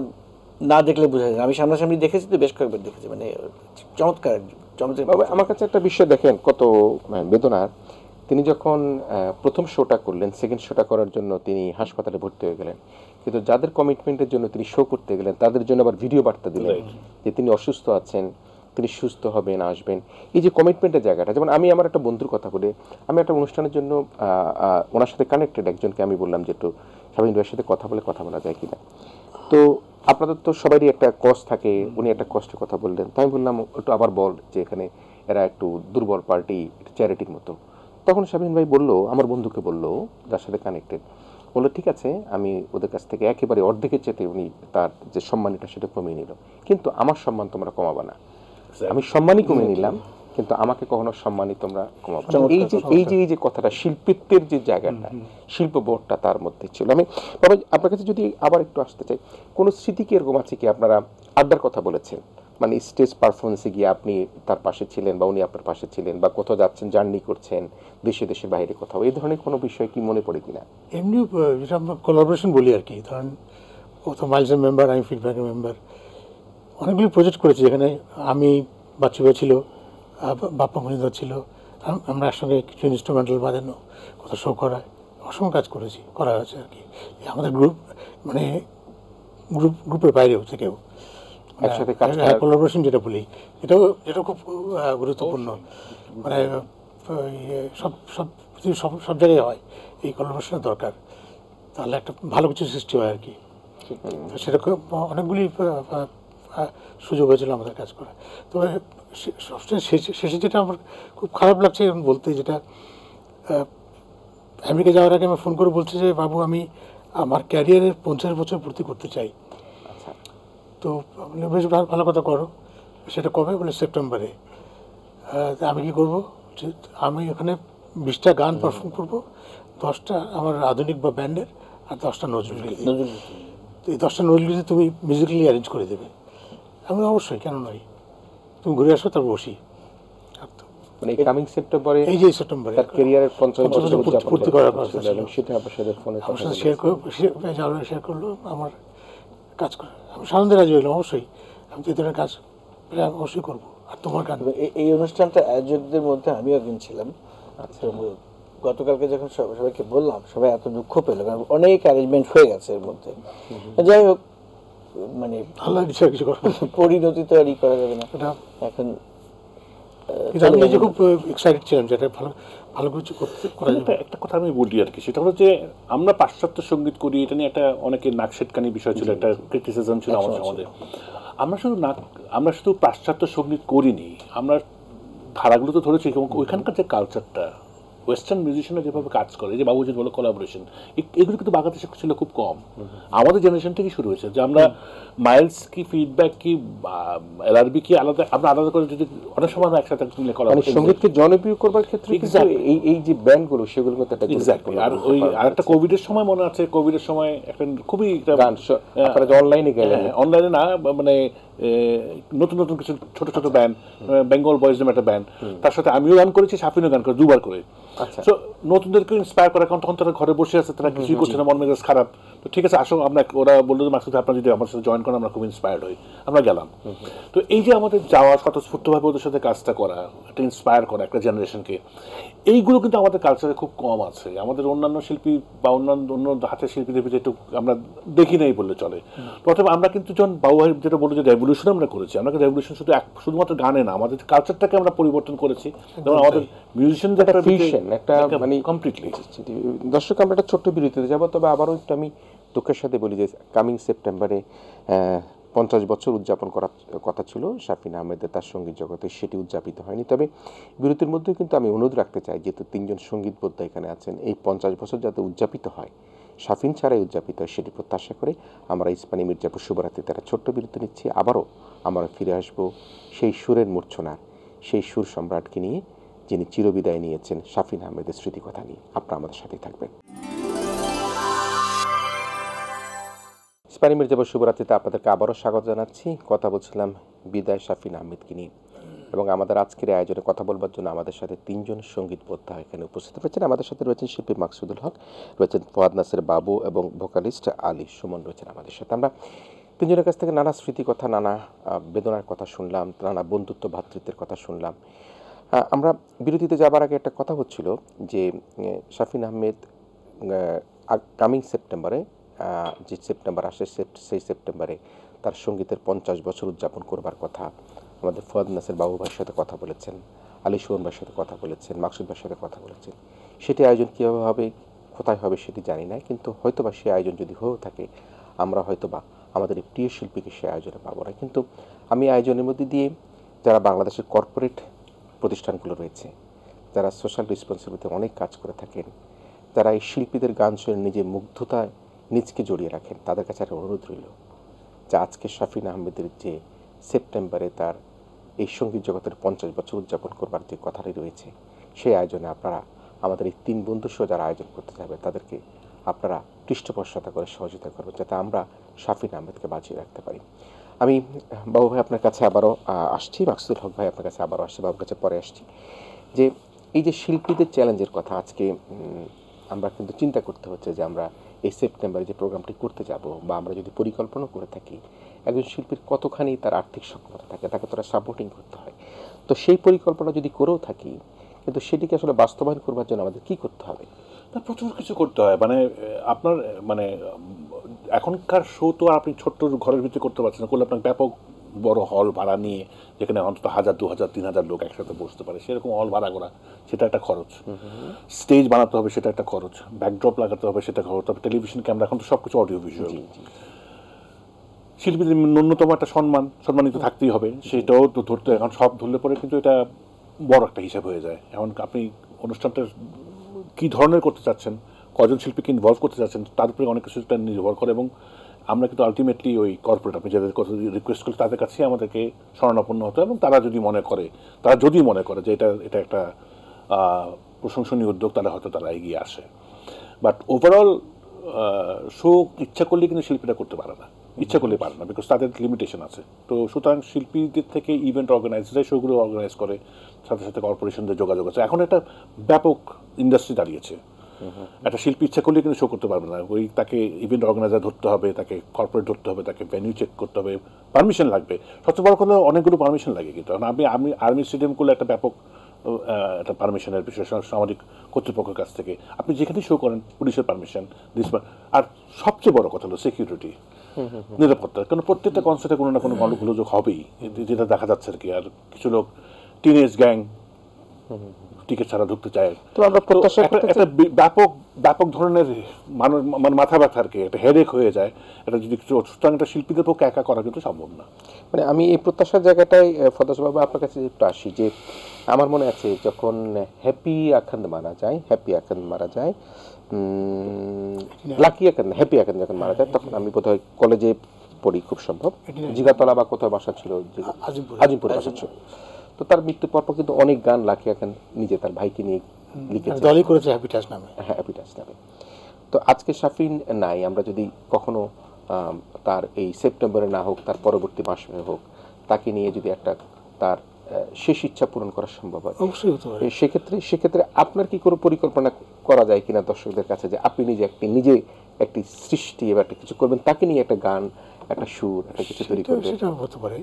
না দেখলে বোঝা যায় না। আমি সামনাসামনি দেখেছি তো, বেশ কয়েকবার দেখেছি, মানে চমৎকার চমৎকার। বাবা, আমার কাছে একটা বিষয় দেখেন কত বেদনার, তিনি যখন প্রথম শোটা করলেন, সেকেন্ড শোটা করার জন্য তিনি হাসপাতালে ভর্তি হয়ে গেলেন, কিন্তু যাদের কমিটমেন্টের জন্য তিনি শো করতে গেলেন তাদের জন্য আবার ভিডিও বার্তা দিলেন যে তিনি অসুস্থ আছেন, তিনি সুস্থ হবেন, আসবেন। এই যে কমিটমেন্টের জায়গাটা, যেমন আমি আমার একটা বন্ধুর কথা বলে, আমি একটা অনুষ্ঠানের জন্য ওনার সাথে কানেক্টেড একজনকে আমি বললাম যে একটু শাবিন ভাইয়ের সাথে কথা বলা যায় কিনা। তো আপনাদের তো সবারই একটা কষ্ট থাকে, উনি একটা কষ্টের কথা বললেন, তাই আমি বললাম একটু আবার বল যে এখানে এরা একটু দুর্বল পার্টি, চ্যারিটির মতো। তখন শাবিন ভাই বললো, আমার বন্ধুকে বললো যার সাথে কানেক্টেড, বললো ঠিক আছে, আমি ওদের কাছ থেকে একেবারে অর্ধেকের চেতে উনি তার যে সম্মানটা সেটা কমিয়ে নিল, কিন্তু আমার সম্মান তোমরা কমাবা না। আমি সম্মানই কমিয়ে নিলাম, কিন্তু আমাকে কখনো সম্মানই তোমরা কমাবো না। এই যে কথাটা, শিল্পিত্বের যে জায়গাটা, শিল্পবোধটা তার মধ্যে ছিল। আমি বাবা আপনার কাছে যদি আবার একটু আসতে চাই, কোনো স্মৃতি কি এরকম আছে কি আপনারা আড্ডার কথা বলেছেন, মানে স্টেজ পারফরমেন্সে গিয়ে আপনি তার পাশে ছিলেন বা উনি আপনার পাশে ছিলেন, বা কোথাও যাচ্ছেন, জার্নি করছেন, দেশের বাইরে কোথাও, এই ধরনের কোনো বিষয় কি মনে পড়ে কিনা? এমনি যেটা আমরা কোলাবোরেশন বলি আর কি, ধরেন ও তো মাইলসের মেম্বার, আমি ফিডব্যাকের মেম্বার, অনেকগুলি প্রজেক্ট করেছি যেখানে আমি, বাচ্চু ভাই ছিল, বাপ্পা মজুমদার ছিল, আমরা একসঙ্গে কিছু ইনস্ট্রুমেন্টাল বাজানো, কোথাও শো করায় অসংখ্য কাজ করা হয়েছে আর কি। আমাদের গ্রুপ, মানে গ্রুপের বাইরেও থেকেও একসাথে কাজ কোলাবোরেশন যেটা বলি, এটা খুব গুরুত্বপূর্ণ। মানে সব সব সব সব জায়গায় হয়, এই কোলাবোরেশনের দরকার, তাহলে একটা ভালো কিছু সৃষ্টি হয় আর কি। তো সেরকম অনেকগুলি সুযোগ হয়েছিল আমাদের কাজ করা। তবে সবচেয়ে শেষে যেটা আমার খুব খারাপ লাগছে এখন বলতে, যেটা আমেরিকা যাওয়ার আগে আমি ফোন করে বলছি যে বাবু, আমি আমার ক্যারিয়ারের 50 বছর পূর্তি করতে চাই। তো বেশ ভালো কথা, করো। সেটা কবে? বলে সেপ্টেম্বরে। আমি কি করবো? আমি ওখানে 20টা গান পারফর্ম করবো, 10টা আমার আধুনিক বা ব্যান্ডের, আর 10টা নজরুলগীতি। তো এই 10টা নজরুলগীতি তুমি মিউজিক্যালি অ্যারেঞ্জ করে দেবে। আমি অবশ্যই, কেন নয়, তুমি ঘুরে আসো, তারপর বসি। মানে কামিং সেপ্টেম্বরে, এই যে সেপ্টেম্বরে তার ক্যারিয়ারের 50 বছর পূর্তি করার কথা ছিল। এবং সেটা আপনার সাথে ফোনে আমার সাথে শেয়ার করলো আমার কাজ করে, আমি সানন্দে রাজি হইলাম। অবশ্যই আমি তো এই ধরনের কাজ আমি অবশ্যই করবো। আর তোমার গান, এই অনুষ্ঠানটা আয়োজকদের মধ্যে আমিও একজন ছিলাম। তো গতকালকে যখন সবাইকে বললাম, সবাই এত দুঃখ পেল, কারণ অনেক অ্যারেঞ্জমেন্ট হয়ে গেছে এর মধ্যে। যাই হোক, মানে আল্লাহ বিষয় কিছু করবো, পরিণতি তো আর ই করা যাবে না এখন। কিন্তু আমি নিজে খুব এক্সাইটেড ছিলাম, যেটা ভালো কিছু করা যাবে। একটা কথা আমি বলি আর কি, সেটা হলো যে আমরা পাশ্চাত্য সঙ্গীত করি, এটা নিয়ে একটা অনেকের নাকশেটকানি বিষয় ছিল, একটা ক্রিটিসিজম ছিল আমাদের। আমরা শুধু পাশ্চাত্য সঙ্গীত করিনি, আমরা ধারাগুলো তো ধরেছি, এবং ওইখানকার যে কালচারটা, ওয়েস্টার্ন মিউজিশিয়ানরা যেভাবে কাজ করে, যে বাবুজি বলো কোলাবোরেশন, এগুলো কিন্তু বাংলাদেশে ছিল খুব কম। আমাদের জেনারেশন থেকেই শুরু হয়েছে, যে আমরা মাইলস কি, ফিডব্যাক কি, এলআরবি কি, আলাদা আমরা আলাদা করে যদি অনেক সময় আমরা একসাথে মিলে করা, মানে সঙ্গীতকে জনপ্রিয় করবার ক্ষেত্রে এই যে ব্যান্ডগুলো, সেগুলো কিন্তু একটা এক্স্যাক্টলি। আর ওই আরেকটা কোভিডের সময় মনে আছে, কোভিডের সময় একটা খুবই গান আপনারা যে অনলাইনে গেলেন, অনলাইনে না, মানে নতুন নতুন কিছু ছোট ছোট ব্যান্ড, বেঙ্গল বয়েজ নামে একটা ব্যান্ড, তার সাথে আমিও গান করেছি, শাফিনও গান করে, 2বার করে। নতুনদেরকে ইন্সপায়ার করা, কারণ তখন তারা ঘরে বসে আছে, তারা কিছুই করছে না, মন মেজাজ খারাপ, তো ঠিক আছে আসো আমরা, ওরা বললো যে মাসুদ আপনারা যদি আমার সাথে জয়েন করেন আমরা খুব ইন্সপায়ার্ড হই, আমরা গেলাম। তো এই যে আমাদের যাওয়া, স্বতঃস্ফূর্তভাবে ওদের সাথে কাজটা করা, একটা ইন্সপায়ার করা একটা জেনারেশনকে, এইগুলো কিন্তু আমাদের কালচারে খুব কম আছে। আমাদের অন্যান্য শিল্পী বা অন্য হাতের শিল্পীদের ভিতরে একটু আমরা দেখি নাই বললে চলে। প্রথমে আমরা কিন্তু যখন বাবু ভাই যেটা বললো যে রেভলিউশন আমরা করেছি, আমরা রেভলিউশন শুধুমাত্র গানে না, আমাদের কালচারটাকে আমরা পরিবর্তন করেছি। যেমন আমাদের মিউজিশিয়ানদের একটা ফিউশন, একটা মানে কমপ্লিটলি। দর্শক আমরা একটা ছোট্ট বিরতিতে যাব, তবে আবারও একটু আমি দুঃখের সাথে বলি যে কামিং সেপ্টেম্বরে 50 বছর উদযাপন করার কথা ছিল শাফিন আহমেদের তার সঙ্গীত জগতে, সেটি উদযাপিত হয়নি। তবে বিরতির মধ্যেও কিন্তু আমি অনুরোধ রাখতে চাই, যেহেতু 3জন সঙ্গীত বোদ্ধা এখানে আছেন, এই 50 বছর যাতে উদযাপিত হয়, শাফিন ছাড়াই উদযাপিত হয়, সেটি প্রত্যাশা করে আমরা ইস্পানি মির্জাপুর শুভরাত্রিতে একটা ছোট্ট বিরতি নিচ্ছি। আবারও আমরা ফিরে আসব সেই সুরের মূর্ছনার, সেই সুর সম্রাটকে নিয়ে, যিনি চিরবিদায় নিয়েছেন শাফিন আহমেদের স্মৃতিকথা নিয়ে। আপনারা আমাদের সাথেই থাকবেন। ইস্পানি মির্জাপুর শুভরাত্রিতে আপনাদেরকে আবারও স্বাগত জানাচ্ছি। কথা বলছিলাম বিদায় শাফিন আহমেদকে নিয়ে, এবং আমাদের আজকের আয়োজনে কথা বলবার জন্য আমাদের সাথে 3জন সঙ্গীত বোদ্ধা এখানে উপস্থিত রয়েছেন। আমাদের সাথে রয়েছেন শিল্পী মাকসুদুল হক, রয়েছেন ফোয়াদ নাসির বাবু এবং ভোকালিস্ট আলী সুমন রয়েছেন আমাদের সাথে। আমরা 3জনের কাছ থেকে নানা স্মৃতিকথা, নানা বেদনার কথা শুনলাম, নানা বন্ধুত্ব ভ্রাতৃত্বের কথা শুনলাম। আমরা বিরতিতে যাবার আগে একটা কথা হচ্ছিল যে শাফিন আহমেদ কামিং সেপ্টেম্বরে, যে সেপ্টেম্বর আসে সেই সেপ্টেম্বরে তার সঙ্গীতের 50 বছর উদযাপন করবার কথা আমাদের ফোয়াদ নাসির বাবু ভাইয়ের সাথে কথা বলেছেন, আলী সুমন ভাইয়ের সাথে কথা বলেছেন, মাকসুদ ভাইয়ের সাথে কথা বলেছেন। সেটি আয়োজন কীভাবে হবে, কোথায় হবে সেটি জানি না, কিন্তু হয়তোবা সেই আয়োজন যদি হয়েও থাকে আমরা হয়তোবা আমাদের এই প্রিয় শিল্পীকে সে আয়োজনে পাবো না। কিন্তু আমি আয়োজনের মধ্যে দিয়ে যারা বাংলাদেশের কর্পোরেট প্রতিষ্ঠানগুলো রয়েছে, যারা সোশ্যাল রেসপন্সিবিলিটিতে অনেক কাজ করে থাকেন, যারা এই শিল্পীদের গান শুনে নিজের মুগ্ধতায় নিজকে জড়িয়ে রাখেন, তাদের কাছে একটা অনুরোধ রইল যে আজকে শাফিন আহমেদের যে সেপ্টেম্বরে তার এই সঙ্গীত জগতের 50 বছর উদযাপন করবার যে কথাটি রয়েছে, সেই আয়োজনে আপনারা আমাদের এই 3 বন্ধু সহ যারা আয়োজন করতে যাবে তাদেরকে আপনারা পৃষ্ঠপোষকতা করে সহযোগিতা করবেন, যাতে আমরা শাফিন আহমেদকে বাঁচিয়ে রাখতে পারি। আমি বাবু ভাই আপনার কাছে আবারও আসছি, মাকসুদুল হক ভাই আপনার কাছে আবারও আসছি, বাবুর কাছে পরে আসছি। যে এই যে শিল্পীদের চ্যালেঞ্জের কথা আজকে আমরা কিন্তু চিন্তা করতে হচ্ছে যে আমরা এই সেপ্টেম্বরে যে প্রোগ্রামটি করতে যাব, বা আমরা যদি পরিকল্পনা করে থাকি, একজন শিল্পীর কতখানি তার আর্থিক সক্ষমতা থাকে, তাকে তোরা সাপোর্টিং করতে হয়। তো সেই পরিকল্পনা যদি করেও থাকি, কিন্তু সেটিকে আসলে বাস্তবায়ন করবার জন্য আমাদের কী করতে হবে? না, প্রচুর কিছু করতে হয়। মানে আপনার মানে এখনকার শো তো আপনি ছোট্ট ঘরের ভিতরে করতে পারছেন না, করলে আপনার ব্যাপক বড় হল ভাড়া নিয়ে, যেখানে অন্তত 1000, 2000, 3000 লোক একসাথে বসতে পারে, সেরকম হল ভাড়া করা, সেটা একটা খরচ। স্টেজ বানাতে হবে, সেটা একটা খরচ। ব্যাকড্রপ লাগাতে হবে, সেটা খরচ। তবে টেলিভিশন ক্যামেরা, এখন তো সব কিছু অডিও ভিজুয়াল। শিল্পীদের ন্যূনতম একটা সম্মানিত থাকতেই হবে, সেটাও তো ধরতে, এখন সব ধরলে পরে কিন্তু এটা বড় একটা হিসাব হয়ে যায়। এখন আপনি অনুষ্ঠানটা কী ধরনের করতে চাচ্ছেন, কজন শিল্পীকে ইনভলভ করতে চাচ্ছেন, তার উপরে অনেক কিছুটা নির্ভর করে। এবং আমরা কিন্তু আলটিমেটলি ওই কর্পোরেট, আপনি যাদের কথা রিকোয়েস্ট করি তাদের কাছেই আমাদেরকে শরণাপন্ন হতো, এবং তারা যদি মনে করে যে এটা একটা প্রশংসনীয় উদ্যোগ, তাহলে হয়তো তারা এগিয়ে আসে। বাট ওভারঅল শো ইচ্ছা করলে কিন্তু শিল্পীরা করতে পারে না, ইচ্ছা করলে পারে না, বিকজ তাদের লিমিটেশন আছে। তো সুতরাং শিল্পীদের থেকে ইভেন্ট অর্গানাইজাররাই শোগুলো অর্গানাইজ করে, সাথে সাথে কর্পোরেশনদের যোগাযোগ আছে। এখন একটা ব্যাপক ইন্ডাস্ট্রি দাঁড়িয়েছে। একটা শিল্পী ইচ্ছা করলে কিন্তু শো করতে পারবে না, ওই তাকে ইভেন্ট অর্গানাইজার ধরতে হবে, তাকে কর্পোরেট ধরতে হবে, তাকে ভেন্যু চেক করতে হবে, পারমিশন লাগবে। সবচেয়ে বড় কথা অনেকগুলো পারমিশন লাগে। কিন্তু আমি আর্মি স্টেডিয়াম করলে একটা ব্যাপক একটা পারমিশনের বিষয়, সামাজিক কর্তৃপক্ষের কাছ থেকে। আপনি যেখানেই শো করেন, পুলিশের পারমিশন, আর সবচেয়ে বড় কথা হলো সিকিউরিটি, নিরাপত্তা। কারণ প্রত্যেকটা কনসার্টে কোনো না কোনো গণ্ডগোলযোগ হবেই, যেটা দেখা যাচ্ছে আর কি। আর কিছু লোক টিনেজ গ্যাং টিকিট ছাড়া ঢুকতে চায়। তো আমরা একটা ব্যাপক ধরনের মানে মাথা ব্যথা আর কি, একটা হেডেক হয়ে যায় এটা যদি কিছু। সুতরাং একটা শিল্পীদের পক্ষে একা করা কিন্তু সম্ভব না। মানে আমি এই প্রত্যাশার জায়গাটায় ফদাসবাবু আপনার কাছে একটু আসি, যে আমার মনে আছে যখন হ্যাপি আখান্দ মারা যায়, লাকি আখান্দ, হ্যাপি আখান্দ যখন মারা যায়, তখন আমি বোধহয় কলেজে পড়ি, খুব সম্ভব জিগাতলা বা কোথাও বাসা ছিল, আজিমপুরে বাসা ছিল। তো তার মৃত্যুর পর কিন্তু অনেক গান লাকি আখান্দ নিজে তার ভাইকে নিয়ে লিখেছে, দলই করেছে হ্যাপিটাস নামে। হ্যাঁ, হ্যাপিটাস নামে। তো আজকে শাফিন নাই, আমরা যদি কখনো তার এই সেপ্টেম্বরে না হোক, তার পরবর্তী মাসে হোক, তাকে নিয়ে যদি একটা তার শেষ ইচ্ছা পূরণ করা সম্ভব হয়। অবশ্যই হতে পারে। সেক্ষেত্রে আপনার কি কোনো পরিকল্পনা করা যায় কিনা দর্শকদের কাছে, যে আপনি নিজে একটি সৃষ্টি বা একটা কিছু করবেন, তাকে নিয়ে একটা গান, একটা সুর, একটা কিছু তৈরি করবেন? সেটা হতে পারে,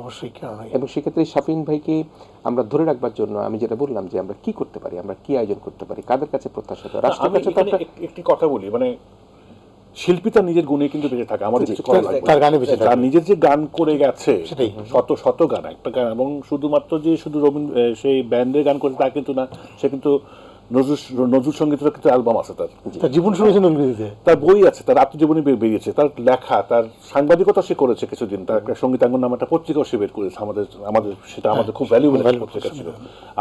অবশ্যই, কেন নয়। এবং সেক্ষেত্রে শাফিন ভাইকে আমরা ধরে রাখবার জন্য আমি যেটা বললাম যে আমরা কি করতে পারি, আমরা কি আয়োজন করতে পারি, কাদের কাছে প্রত্যাশিত, রাষ্ট্রের আমি কাছে তো এখানে একটা একটি কথা বলি, মানে শিল্পী তার নিজের গুণে কিন্তু বেঁচে থাকে, আমাদের কিছু করা লাগবে না। তার গানে বেঁচে তার থাকে। নিজের যে গান করে গেছে সেটাই। শত শত গান, একটা গান, এবং শুধুমাত্র যে শুধু সেই ব্যান্ডের গান করে তা কিন্তু না, সে কিন্তু নজরুল সঙ্গীতের কিন্তু অ্যালবাম আছে তার, তার জীবন শুনেছেন ইংরেজিতে, তার বই আছে, তার আত্মজীবনী বেরিয়েছে, তার লেখা, তার সাংবাদিকতা সে করেছে কিছুদিন, তার একটা সঙ্গীতাঙ্গন নামে একটা পত্রিকাও সে বের করেছে, আমাদের সেটা আমাদের খুব ভ্যালুয়েবল পত্রিকা ছিল,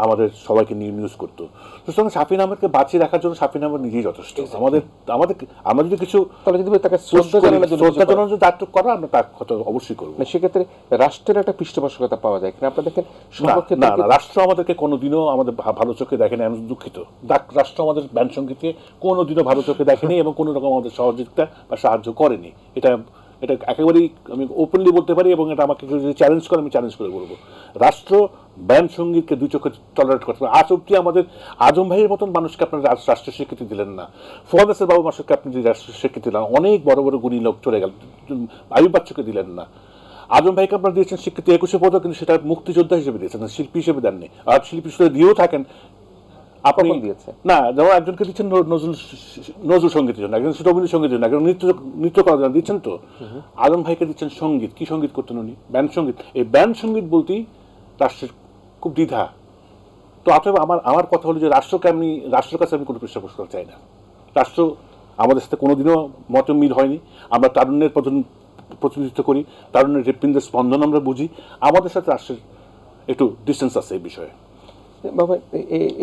আমাদের সবাইকে নিউজ করতো। সুতরাং শাফিন আহমেদকে বাঁচিয়ে রাখার জন্য শাফিন আহমেদ নিজেই যথেষ্ট। আমরা যদি কিছু তাহলে যদি তাকে শ্রদ্ধা জানানোর জন্য কিছু জানানোর জন্য দায়িত্ব করা, আমরা তার কথা অবশ্যই করবো। না, সেক্ষেত্রে রাষ্ট্রের একটা পৃষ্ঠপোষকতা পাওয়া যায় কিনা আপনারা দেখেন সর্বক্ষেত্রে না, রাষ্ট্র আমাদেরকে কোনোদিনও আমাদের ভালো চোখে দেখেনি, আমি দুঃখিত। রাষ্ট্র আমাদের ব্যান্ড সঙ্গীতকে কোনোদিনও ভালো চোখে দেখেনি এবং কোনো রকম আমাদের সহযোগিতা বা সাহায্য করেনি। এটা একেবারেই আমি ওপেনলি বলতে পারি, এবং এটা আমাকে যদি চ্যালেঞ্জ করে আমি চ্যালেঞ্জ করে বলবো, রাষ্ট্র ব্যান্ড সঙ্গীতকে দুই চোখে টলারেট করতে পারে। আজ অব্দি আমাদের আজম ভাইয়ের মতন মানুষকে আপনারা রাষ্ট্রীয় স্বীকৃতি দিলেন না, ফোয়াদ বাবু মাসুককে আপনি যে রাষ্ট্রীয় স্বীকৃতি দিলেন, অনেক বড় বড় গুণী লোক চলে গেল, আয়ুব বাচ্চুকে দিলেন না। আজম ভাইকে আপনারা দিয়েছেন স্বীকৃতি 21 পদক, কিন্তু সেটা মুক্তিযোদ্ধা হিসেবে দিয়েছেন, শিল্পী হিসেবে দেননি। আর শিল্পী হিসেবে দিয়েও থাকেন আপনি দিয়েছে না, যেমন একজনকে দিচ্ছেন নজরুল সঙ্গীতের জন্য, একজন রবীন্দ্রসঙ্গীতের জন্য, একজন নৃত্য করার জন্য দিচ্ছেন। তো আজম ভাইকে দিচ্ছেন সঙ্গীত। কি সঙ্গীত করতেন উনি? ব্যান্ড সঙ্গীত। এই ব্যান্ড সঙ্গীত বলতেই রাষ্ট্রের খুব দ্বিধা। তো অতএব আমার কথা হলো যে রাষ্ট্রের কাছে আমি কোনো পৃষ্ঠপোষকতা চাই না। রাষ্ট্র আমাদের সাথে কোনোদিনও মতমিল হয়নি। আমরা তারুণ্যের প্রতিনিধিত্ব করি, তারুণ্যের হৃৎপিণ্ডের স্পন্দন আমরা বুঝি। আমাদের সাথে রাষ্ট্রের একটু ডিস্টেন্স আছে এই বিষয়ে। বাবা,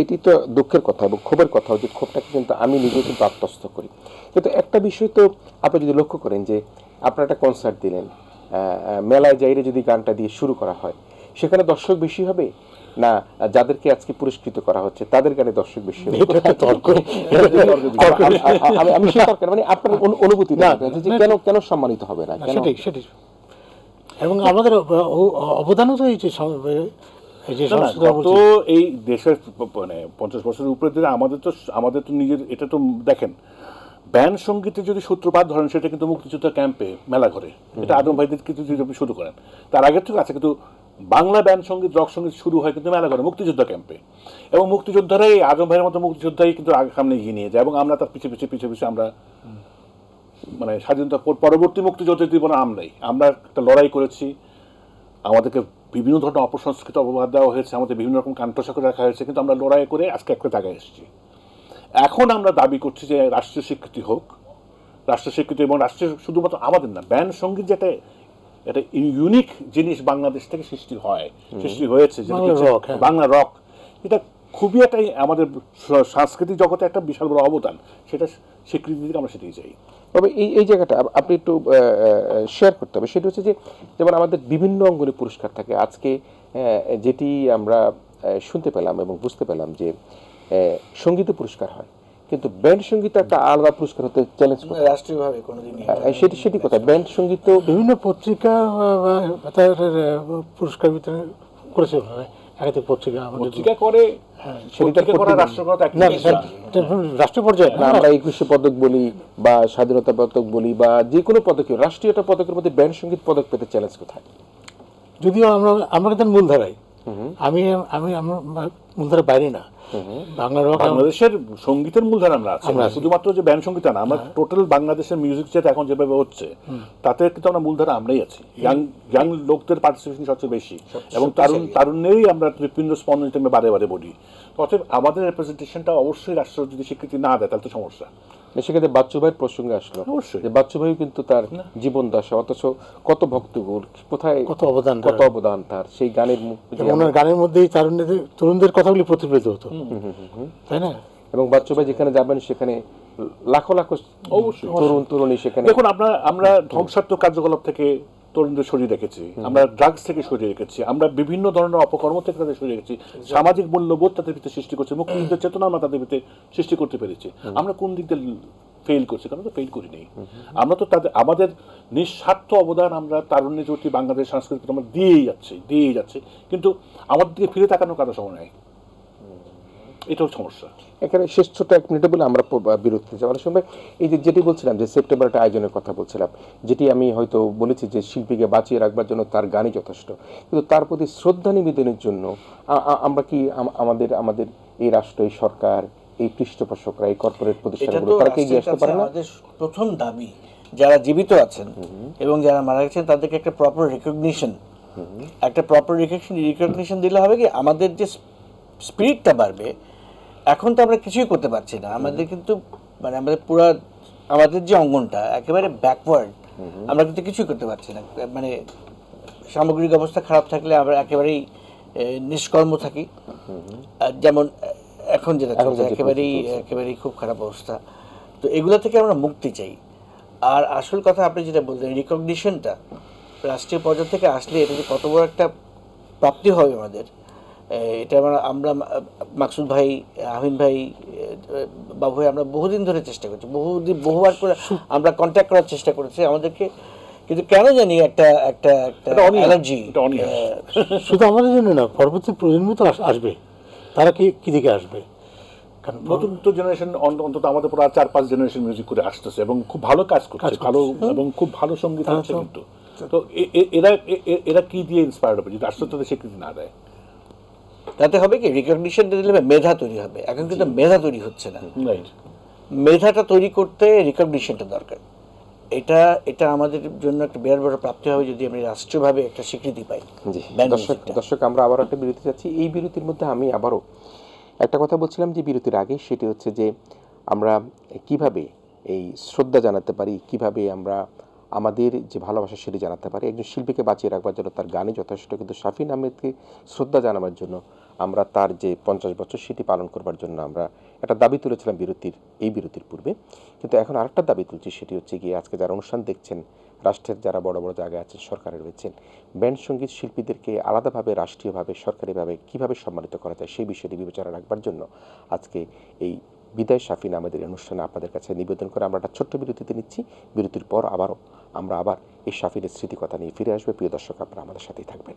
এটি তো দুঃখের কথা এবং ক্ষোভের কথা, যে ক্ষোভটাকে কিন্তু আমি নিজে কিন্তু আত্মস্থ করি। কিন্তু একটা বিষয় তো আপনি যদি লক্ষ্য করেন যে আপনারা একটা কনসার্ট দিলেন, মেলায় যাইরে যদি গানটা দিয়ে শুরু করা হয়, সেখানে দর্শক বেশি হবে না যাদেরকে আজকে পুরস্কৃত করা হচ্ছে তাদের গানে দর্শক বেশি হবে? আমি সে তর্ক মানে আপনার অনুভূতি না যে কেন সম্মানিত হবে না, কেন? সেটাই। এবং আমাদের অবদানও তো এই দেশের মানে 50 বছরের উপরে দিলে আমাদের তো নিজের, এটা তো দেখেন, ব্যান্ড সঙ্গীতের যদি সূত্রপাত ধরেন সেটা কিন্তু মুক্তিযোদ্ধা ক্যাম্পে মেলা ঘরে, এটা আদম ভাইদের কিন্তু যদি আপনি শুরু করেন, তার আগের থেকে আছে। কিন্তু বাংলা ব্যান্ড সঙ্গীত, রক সঙ্গীত শুরু হয় কিন্তু মেলা ঘরে, মুক্তিযোদ্ধা ক্যাম্পে, এবং মুক্তিযোদ্ধারাই, আদম ভাইয়ের মতো মুক্তিযোদ্ধাই কিন্তু আগে সামনে এগিয়ে নিয়ে যায়, এবং আমরা তার পিছিয়ে আমরা মানে স্বাধীনতা পরবর্তী মুক্তিযুদ্ধের জীবনে আমরা একটা লড়াই করেছি। আমাদেরকে বিভিন্ন ধরনের অপসংস্কৃত অপবাদ দেওয়া হয়েছে, আমাদের বিভিন্ন রকম কাণ্ঠসা করে রাখা হয়েছে, কিন্তু আমরা লড়াই করে আজকে একটা জায়গায় এসেছি। এখন আমরা দাবি করছি যে রাষ্ট্রীয় স্বীকৃতি হোক, রাষ্ট্রীয় স্বীকৃতি, এবং রাষ্ট্রীয় শুধুমাত্র আমাদের না, ব্যান্ড সঙ্গীত যেটা এটা ইউনিক জিনিস বাংলাদেশ থেকে সৃষ্টি হয়েছে, বাংলা রক, এটা খুবই একটা আমাদের সাংস্কৃতিক জগতে একটা বিশাল বড় অবদান, সেটা স্বীকৃতি দিকে আমরা সেটাই চাই। তবে এই জায়গাটা আপনি একটু শেয়ার করতে হবে। সেটা হচ্ছে যে যেমন আমাদের বিভিন্ন অঙ্গনে পুরস্কার থাকে, আজকে যেটি আমরা শুনতে পেলাম এবং বুঝতে পেলাম যে সঙ্গীত পুরস্কার হয়, কিন্তু ব্যান্ড সঙ্গীত একটা আলাদা পুরস্কার হতে চ্যালেঞ্জ করে রাষ্ট্রীয়ভাবে কোনোদিনই সেটি কথা। ব্যান্ড সঙ্গীত বিভিন্ন পত্রিকা তার পুরস্কার বিতরণ করেছে, একাধিক পত্রিকা করে, রাষ্ট্রীয় পর্যায়ে আমরা 21 পদক বলি বা স্বাধীনতা পদক বলি বা যে কোনো পদকে, রাষ্ট্রীয় একটা পদকের মধ্যে ব্যান্ড সঙ্গীত পদক পেতে চ্যালেঞ্জ কোথায়? যদিও আমরা কিন্তু মূলধারায়, আমি মূলধারার বাইরে না। বাংলাদেশের সঙ্গীতের মূলধারা আমরা আছি, শুধুমাত্র যে ব্যান্ড সঙ্গীত না, আমরা টোটাল বাংলাদেশের মিউজিক যেটা এখন যেভাবে হচ্ছে তাতে কিন্তু আমরা মূলধারা আমরাই আছি। ইয়াং লোকদের পার্টিসিপেশন সবচেয়ে বেশি, এবং তারুণ্যেরই আমরা হৃৎপিণ্ড স্পন্দন হিসেবে বারে বেড়ি। অতএব আমাদের রেপ্রেজেন্টেশনটা অবশ্যই রাষ্ট্র যদি স্বীকৃতি না দেয় তাহলে তো সমস্যা। সেক্ষেত্রে বাচ্চু ভাইয়ের প্রসঙ্গে আসলো, অবশ্যই যে বাচ্চু ভাই কিন্তু তার জীবন দশা, অথচ কত ভক্তগুল, কোথায় কত অবদান তার, সেই গানের মধ্যেই তরুণদের কথাগুলি প্রতিফলিত হতো, তাই না? এবং বাচ্চু ভাই যেখানে যাবেন সেখানে লাখো অবশ্যই তরুণী সেখানে। দেখুন, আমরা ধ্বংসাত্মক কার্যকলাপ থেকে তরুণদের সরিয়ে রেখেছি, আমরা ড্রাগস থেকে সরিয়ে রেখেছি, আমরা বিভিন্ন ধরনের অপকর্ম থেকে তাদের সরিয়ে রেখেছি, সামাজিক মূল্যবোধ তাদের ভিতরে সৃষ্টি করছে, মুক্তিযুদ্ধের চেতনা আমরা তাদের ভিতরে সৃষ্টি করতে পেরেছি। আমরা কোন দিক দিয়ে ফেল করছি? কারণ তো ফেল করিনি, আমরা তো তাদের আমাদের নিঃস্বার্থ অবদান আমরা তারুণ্যের প্রতি বাংলাদেশ সংস্কৃতি আমরা দিয়েই যাচ্ছে, কিন্তু আমাদের দিকে ফিরে তাকানোর কারো সময় নাই, এটাও সমস্যা। এখানে শেষ ছোট 1 মিনিটে বলে আমরা বিরতিতে যাই। অনেক সময় এই যে যেটি বলছিলাম যে সেপ্টেম্বর একটা আয়োজনের কথা বলছিলাম, যেটি আমি হয়তো বলেছি যে শিল্পীকে বাঁচিয়ে রাখবার জন্য তার গানই যথেষ্ট, কিন্তু তার প্রতি শ্রদ্ধা নিবেদনের জন্য আমরা কি আমাদের এই রাষ্ট্র, এই সরকার, এই পৃষ্ঠপোষকরা, এই কর্পোরেট প্রতিষ্ঠানগুলো তারা কি এগিয়ে আসতে পারে না? আমাদের প্রথম দাবি যারা জীবিত আছেন এবং যারা মারা গেছেন তাদেরকে একটা প্রপার রিকগনিশন, দিলে হবে কি আমাদের যে স্পিরিটটা বাড়বে। এখন তো আমরা কিছুই করতে পারছি না, আমাদের কিন্তু মানে আমাদের যে অঙ্গনটা একেবারে ব্যাকওয়ার্ড, আমরা কিন্তু কিছুই করতে পারছি না। মানে সামগ্রিক অবস্থা খারাপ থাকলে আমরা একেবারেই নিষ্কর্ম থাকি, যেমন এখন যেটা চলছে একেবারেই খুব খারাপ অবস্থা। তো এগুলো থেকে আমরা মুক্তি চাই। আর আসল কথা আপনি যেটা বললেন, রিকগনিশনটা রাষ্ট্রীয় পর্যায় থেকে আসলে এটা যে কত বড় একটা প্রাপ্তি হবে আমাদের, এটা আমরা মাকসুদ ভাই, আমিন ভাই, বাবু ভাই, আমরা বহুদিন ধরে চেষ্টা করছি, বহুবার করে আমরা কন্ট্যাক্ট করার চেষ্টা করেছি আমাদেরকে, কিন্তু কেন জানি একটা অ্যালার্জি। শুধু আমাদের জন্য না, পরবর্তী প্রজন্ম তো আসবে, তারা কি দিকে আসবে? কারণ নতুন তো জেনারেশন অন্তত আমাদের পর 4-5 জেনারেশন মিউজিক করে আসতেছে এবং খুব ভালো কাজ করছে, ভালো এবং খুব ভালো সঙ্গীত আছে। কিন্তু তো এরা কি দিয়ে ইন্সপায়ার্ড হবে যদি রাষ্ট্র তাদের স্বীকৃতি না দেয়? তাতে হবে কি রিকগনিশনটা দিলে মেধা তৈরি হবে। এখন কিন্তু মেধা তৈরি হচ্ছে না, রাইট। মেধাটা তৈরি করতে রিকগনিশনটা দরকার। এটা আমাদের জন্য একটা বিরাট বড় প্রাপ্তি হবে যদি আমরা রাষ্ট্রীয়ভাবে একটা স্বীকৃতি পাই। জি দর্শক, আমরা আবার একটা বিরতি যাচ্ছি। এই বিরতির মধ্যে আমি আবারও একটা কথা বলছিলাম যে বিরতির আগে, সেটি হচ্ছে যে আমরা কিভাবে এই শ্রদ্ধা জানাতে পারি, কিভাবে আমরা আমাদের যে ভালোবাসা সেটি জানাতে পারি। একজন শিল্পীকে বাঁচিয়ে রাখবার জন্য তার গানই যথেষ্ট, কিন্তু শাফিন আহমেদকে শ্রদ্ধা জানাবার জন্য আমরা তার যে 50 বছর সেটি পালন করবার জন্য আমরা একটা দাবি তুলেছিলাম বিরতির পূর্বে। কিন্তু এখন আরেকটা দাবি তুলছি, সেটি হচ্ছে গিয়ে আজকে যারা অনুষ্ঠান দেখছেন, রাষ্ট্রের যারা বড় বড় জায়গায় আছেন, সরকারে রয়েছেন, ব্যান্ড সঙ্গীত শিল্পীদেরকে আলাদাভাবে, রাষ্ট্রীয়ভাবে, সরকারিভাবে কীভাবে সম্মানিত করা যায় সেই বিষয়টি বিবেচনা রাখবার জন্য আজকে এই বিদায় শাফিন আমাদের অনুষ্ঠানে আপনাদের কাছে নিবেদন করে আমরা একটা ছোট্ট বিরতিতে নিচ্ছি। বিরতির পর আমরা আবার এই শাফিনের স্মৃতিকথা নিয়ে ফিরে আসবে। প্রিয় দর্শক, আপনারা আমাদের সাথেই থাকবেন।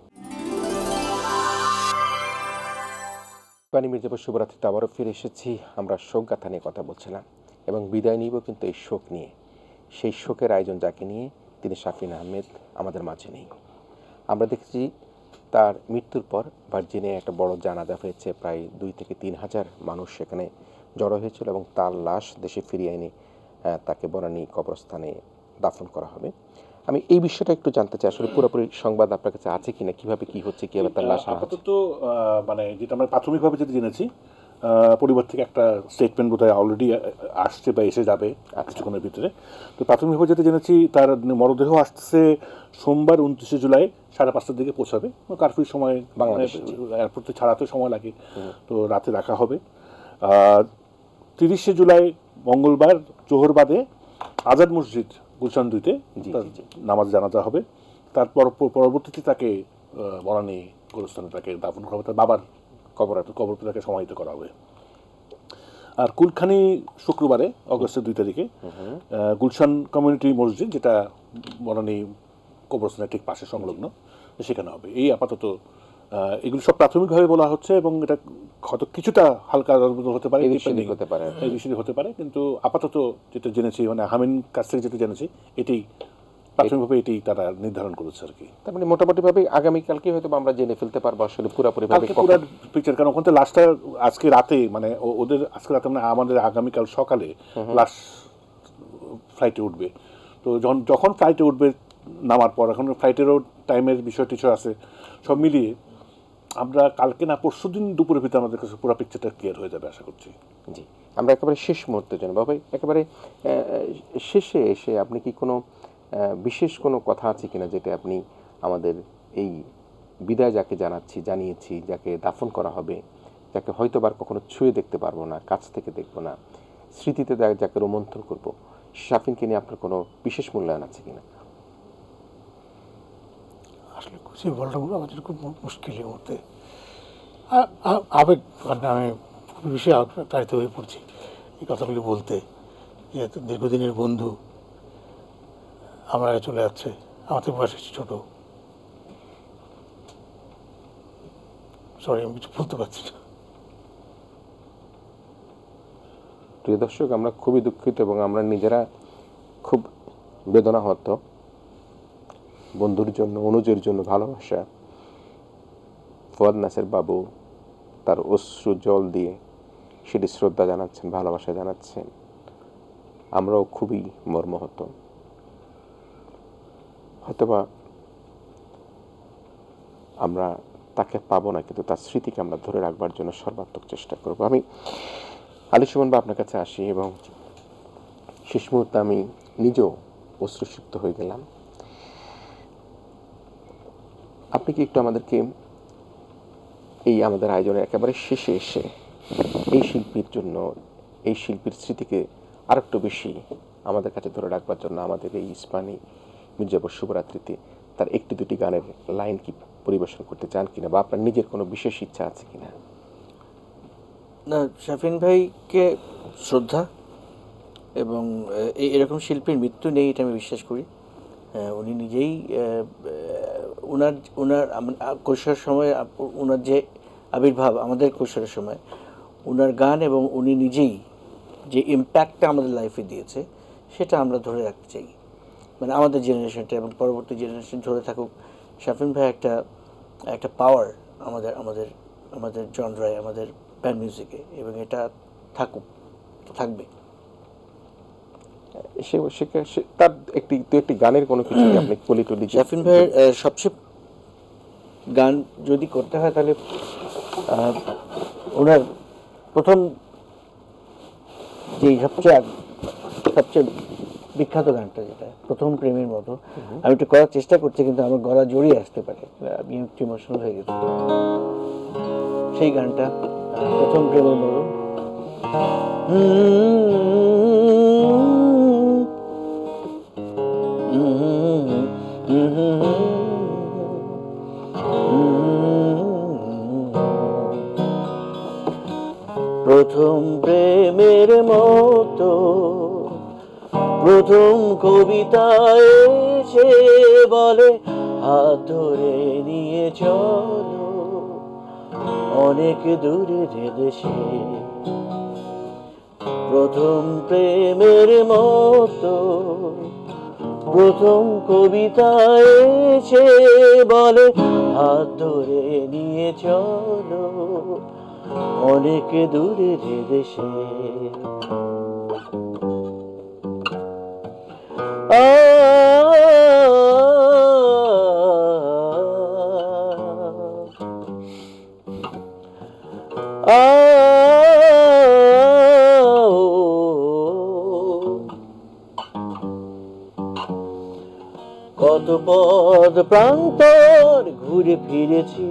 পানি মির্জাপুর শুভরাত্রিতে আবারও ফিরে এসেছি। আমরা শোকগাথা নিয়ে কথা বলছিলাম এবং বিদায় নিব কিন্তু এই শোক নিয়ে, সেই শোকের আয়োজন যাকে নিয়ে, তিনি শাফিন আহমেদ আমাদের মাঝে নেই। আমরা দেখেছি তার মৃত্যুর পর ভার্জিনে একটা বড় জানাজা হয়েছে, প্রায় 2 থেকে 3 হাজার মানুষ সেখানে জড়ো হয়েছিল এবং তার লাশ দেশে ফিরিয়ে এনে তাকে বনানী কবরস্থানে দাফন করা হবে। আমি এই বিষয়টা একটু জানতে চাই, আসলে পুরোপুরি সংবাদ আপনার কাছে আছে কিনা, কিভাবে কি হচ্ছে, কিভাবে তার লাশ আপাতত মানে যেটা আমরা প্রাথমিকভাবে যেটা জেনেছি, পরিবার থেকে একটা স্টেটমেন্ট বোধহয় অলরেডি আসছে বা এসে যাবে কিছুক্ষণের ভিতরে। তো প্রাথমিকভাবে যেটা জেনেছি, তার মরদেহ আসছে সোমবার 29 জুলাই 5:30টার দিকে পৌঁছাবে। কারফিউর সময় বাংলাদেশ এয়ারপোর্ট থেকে ছাড়াতে সময় লাগে, তো রাতে রাখা হবে। 30 জুলাই মঙ্গলবার জোহর বাদে আজাদ মসজিদ গুলশান 2-তে নামাজ জানাজা হবে। তারপর পরবর্তীতে তাকে বনানী গোরস্থানে তাকে দাফন করা হবে, তার বাবার কবরতে তাকে সমাহিত করা হবে। আর কুলখানি শুক্রবারে অগস্টের 2 তারিখে গুলশান কমিউনিটি মসজিদ, যেটা বনানী কবরস্থানের ঠিক পাশে সংলগ্ন, সেখানে হবে। এই আপাতত এগুলো সব প্রাথমিকভাবে বলা হচ্ছে এবং এটা হয়তো কিছুটা হালকা হতে পারে, এই বিষয়টি হতে পারে, কিন্তু আপাতত যেটা জেনেছি, মানে হামিন কাছ থেকে যেটা জেনেছি, এটি প্রাথমিকভাবে এটি তারা নির্ধারণ করেছে আর কি। তার মানে মোটামুটিভাবে আগামীকালকে হয়তো আমরা জেনে ফেলতে পারবো আসলে পুরোপুরিভাবে পুরো পিকচার। কারণ ওখানে লাশটা আজকে রাতে, মানে ওদের আজকে রাতে, মানে আমাদের আগামীকাল সকালে লাশ ফ্লাইটে উঠবে। তো যখন ফ্লাইটে উঠবে নামার পর, এখন ফ্লাইটেরও টাইমের বিষয় টিছু আছে, সব মিলিয়ে আমরা কালকে না পরশুদিন দুপুরের ভিতরে আমাদের কাছে পুরো পিকচারটা ক্লিয়ার হয়ে যাবে আশা করছি। জি, আমরা একেবারে শেষ মুহূর্তে জানবো ভাই, একেবারে শেষে এসে আপনি কি কোনো বিশেষ কোনো কথা আছে কিনা যেটা আপনি আমাদের এই বিদায় যাকে জানিয়েছি, যাকে দাফন করা হবে, যাকে হয়তোবার কখনো ছুঁয়ে দেখতে পারবো না, কাছ থেকে দেখবো না, স্মৃতিতে যাকে রোমন্থন করবো, শাফিনকে নিয়ে আপনার কোনো বিশেষ মূল্যায়ন আছে কিনা? আসলে গুছিয়ে বলাটা আমাদের খুব মুশকিল এই মুহূর্তে। আবেগ মানে আমি খুব বেশি আপ্রায়িত হয়ে পড়ছি এই কথাগুলি বলতে, যে দীর্ঘদিনের বন্ধু আমার আগে চলে যাচ্ছে, আমাদের বয়স ছোট। সরি, আমি কিছু বলতে পারছি না। প্রিয় দর্শক, আমরা খুবই দুঃখিত এবং আমরা নিজেরা খুব বেদনাহত। বন্ধুর জন্য, অনুজের জন্য ভালোবাসা। ফুয়াদ নাসির বাবু তার অশ্রু জল দিয়ে সেটি শ্রদ্ধা জানাচ্ছেন, ভালোবাসা জানাচ্ছেন। আমরাও খুবই মর্মাহত। হয়তোবা আমরা তাকে পাবো না, কিন্তু তার স্মৃতিকে আমরা ধরে রাখবার জন্য সর্বাত্মক চেষ্টা করব। আমি আলী সুমন বা আপনার কাছে আসি এবং শেষ মুহূর্তে আমি নিজেও অশ্রুসিক্ত হয়ে গেলাম। আপনি কি একটু আমাদেরকে এই আমাদের আয়োজনের একেবারে শেষে এসে এই শিল্পীর জন্য, এই শিল্পীর স্মৃতিকে আরেকটু বেশি আমাদের কাছে ধরে রাখবার জন্য আমাদের এই ইস্পানি মির্জাপুর শুভরাত্রিতে তার একটি দুটি গানের লাইন কি পরিবেশন করতে চান কিনা, বা আপনার নিজের কোনো বিশেষ ইচ্ছা আছে কিনা? না, শাফিন ভাইকে শ্রদ্ধা, এবং এরকম শিল্পীর মৃত্যু নেই এটা আমি বিশ্বাস করি। উনি নিজেই ওনার ওনার কৈশোর সময় ওনার যে আবির্ভাব আমাদের কৈশোরের সময়, ওনার গান এবং উনি নিজেই যে ইম্প্যাক্টটা আমাদের লাইফে দিয়েছে সেটা আমরা ধরে রাখতে চাই। মানে আমাদের জেনারেশনটা এবং পরবর্তী জেনারেশন ধরে থাকুক। শাফিন ভাই একটা একটা পাওয়ার আমাদের আমাদের আমাদের জনরায়, আমাদের প্যান মিউজিকে, এবং এটা থাকুক, থাকবে। তার একটি গানের কোনো কিছু আপনি কলি টলি? শাফিন ভাইয়ের সবচেয়ে গান যদি করতে হয় তাহলে ওনার প্রথম যে সবচেয়ে বিখ্যাত গানটা, যেটা প্রথম প্রেমের মতো, আমি একটু করার চেষ্টা করছি কিন্তু আমার গলা জড়িয়ে আসতে পারে, আমি একটু ইমোশনাল হয়ে গেছি। সেই গানটা প্রথম প্রেমের মতো। প্রথম প্রেমের মতো প্রথম কবিতায় সে বলে, হাত ধরে নিয়ে চলো অনেক দূরের দেশে। প্রথম প্রেমের মতো প্রথম কবিতায় সে বলে, হাত ধরে নিয়ে চলো অনেক দূরের দেশে। কত পথ প্রান্তর ঘুরে ফিরেছি,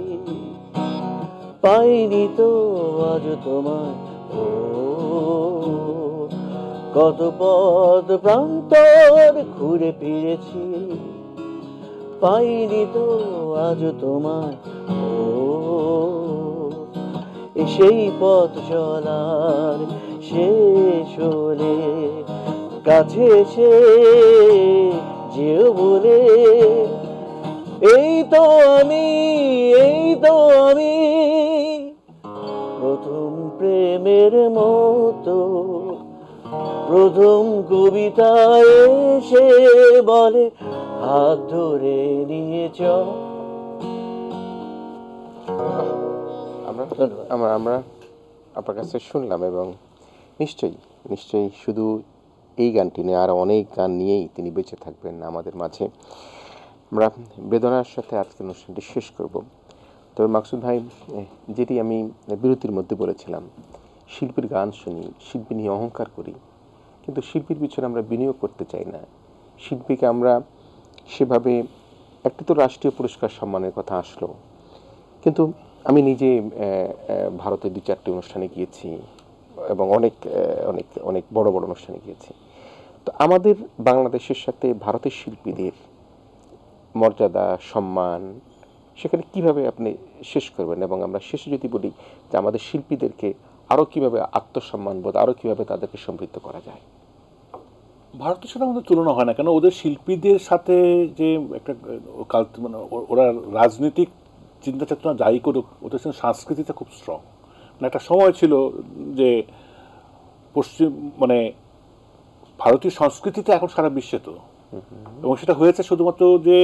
পাইনি তো আজ তোমায়। ও কত পথ প্রান্তর ঘুরে ফিরেছি, পাইনি তো আজ তোমায়। ও সেই পথ চলার শেষ হলে কাছে এসে যেও বলে, এই তো আমি, এই তো আমি। প্রথম প্রেমের মতো প্রথম কবিতায় সে বলে, হাত ধরে নিয়ে চল। আমরা আপনার কাছে শুনলাম, এবং নিশ্চয়ই শুধু এই গানটি নিয়ে আর অনেক গান নিয়েই তিনি বেঁচে থাকবেন আমাদের মাঝে। আমরা বেদনার সাথে আজকের অনুষ্ঠানটি শেষ করব। তবে মাকসুদ ভাই, যেটি আমি বিরতির মধ্যে বলেছিলাম, শিল্পীর গান শুনি, শিল্পী নিয়ে অহংকার করি, কিন্তু শিল্পীর পিছনে আমরা বিনিয়োগ করতে চাই না। শিল্পীকে আমরা সেভাবে, একটি তো রাষ্ট্রীয় পুরস্কার সম্মানের কথা আসলো, কিন্তু আমি নিজে ভারতে 2-4টি অনুষ্ঠানে গিয়েছি এবং অনেক অনেক অনেক বড় বড় অনুষ্ঠানে গিয়েছি। তো আমাদের বাংলাদেশের সাথে ভারতের শিল্পীদের মর্যাদা, সম্মান, সেখানে কিভাবে আপনি শেষ করবেন? এবং আমরা শেষে যদি বলি যে আমাদের শিল্পীদেরকে আরও কিভাবে আত্মসম্মান বোধ, আরও কিভাবে তাদেরকে সমৃদ্ধ করা যায়? ভারতের সাথে আমাদের তুলনা হয় না, কেন ওদের শিল্পীদের সাথে যে একটা মানে ওরা রাজনৈতিক চিন্তা চেতনা যাই করুক, ওদের সঙ্গে সংস্কৃতিটা খুব স্ট্রং। মানে একটা সময় ছিল যে পশ্চিম মানে ভারতীয় সংস্কৃতিতে এখন সারা বিশ্বে তো, এবং সেটা হয়েছে শুধুমাত্র যে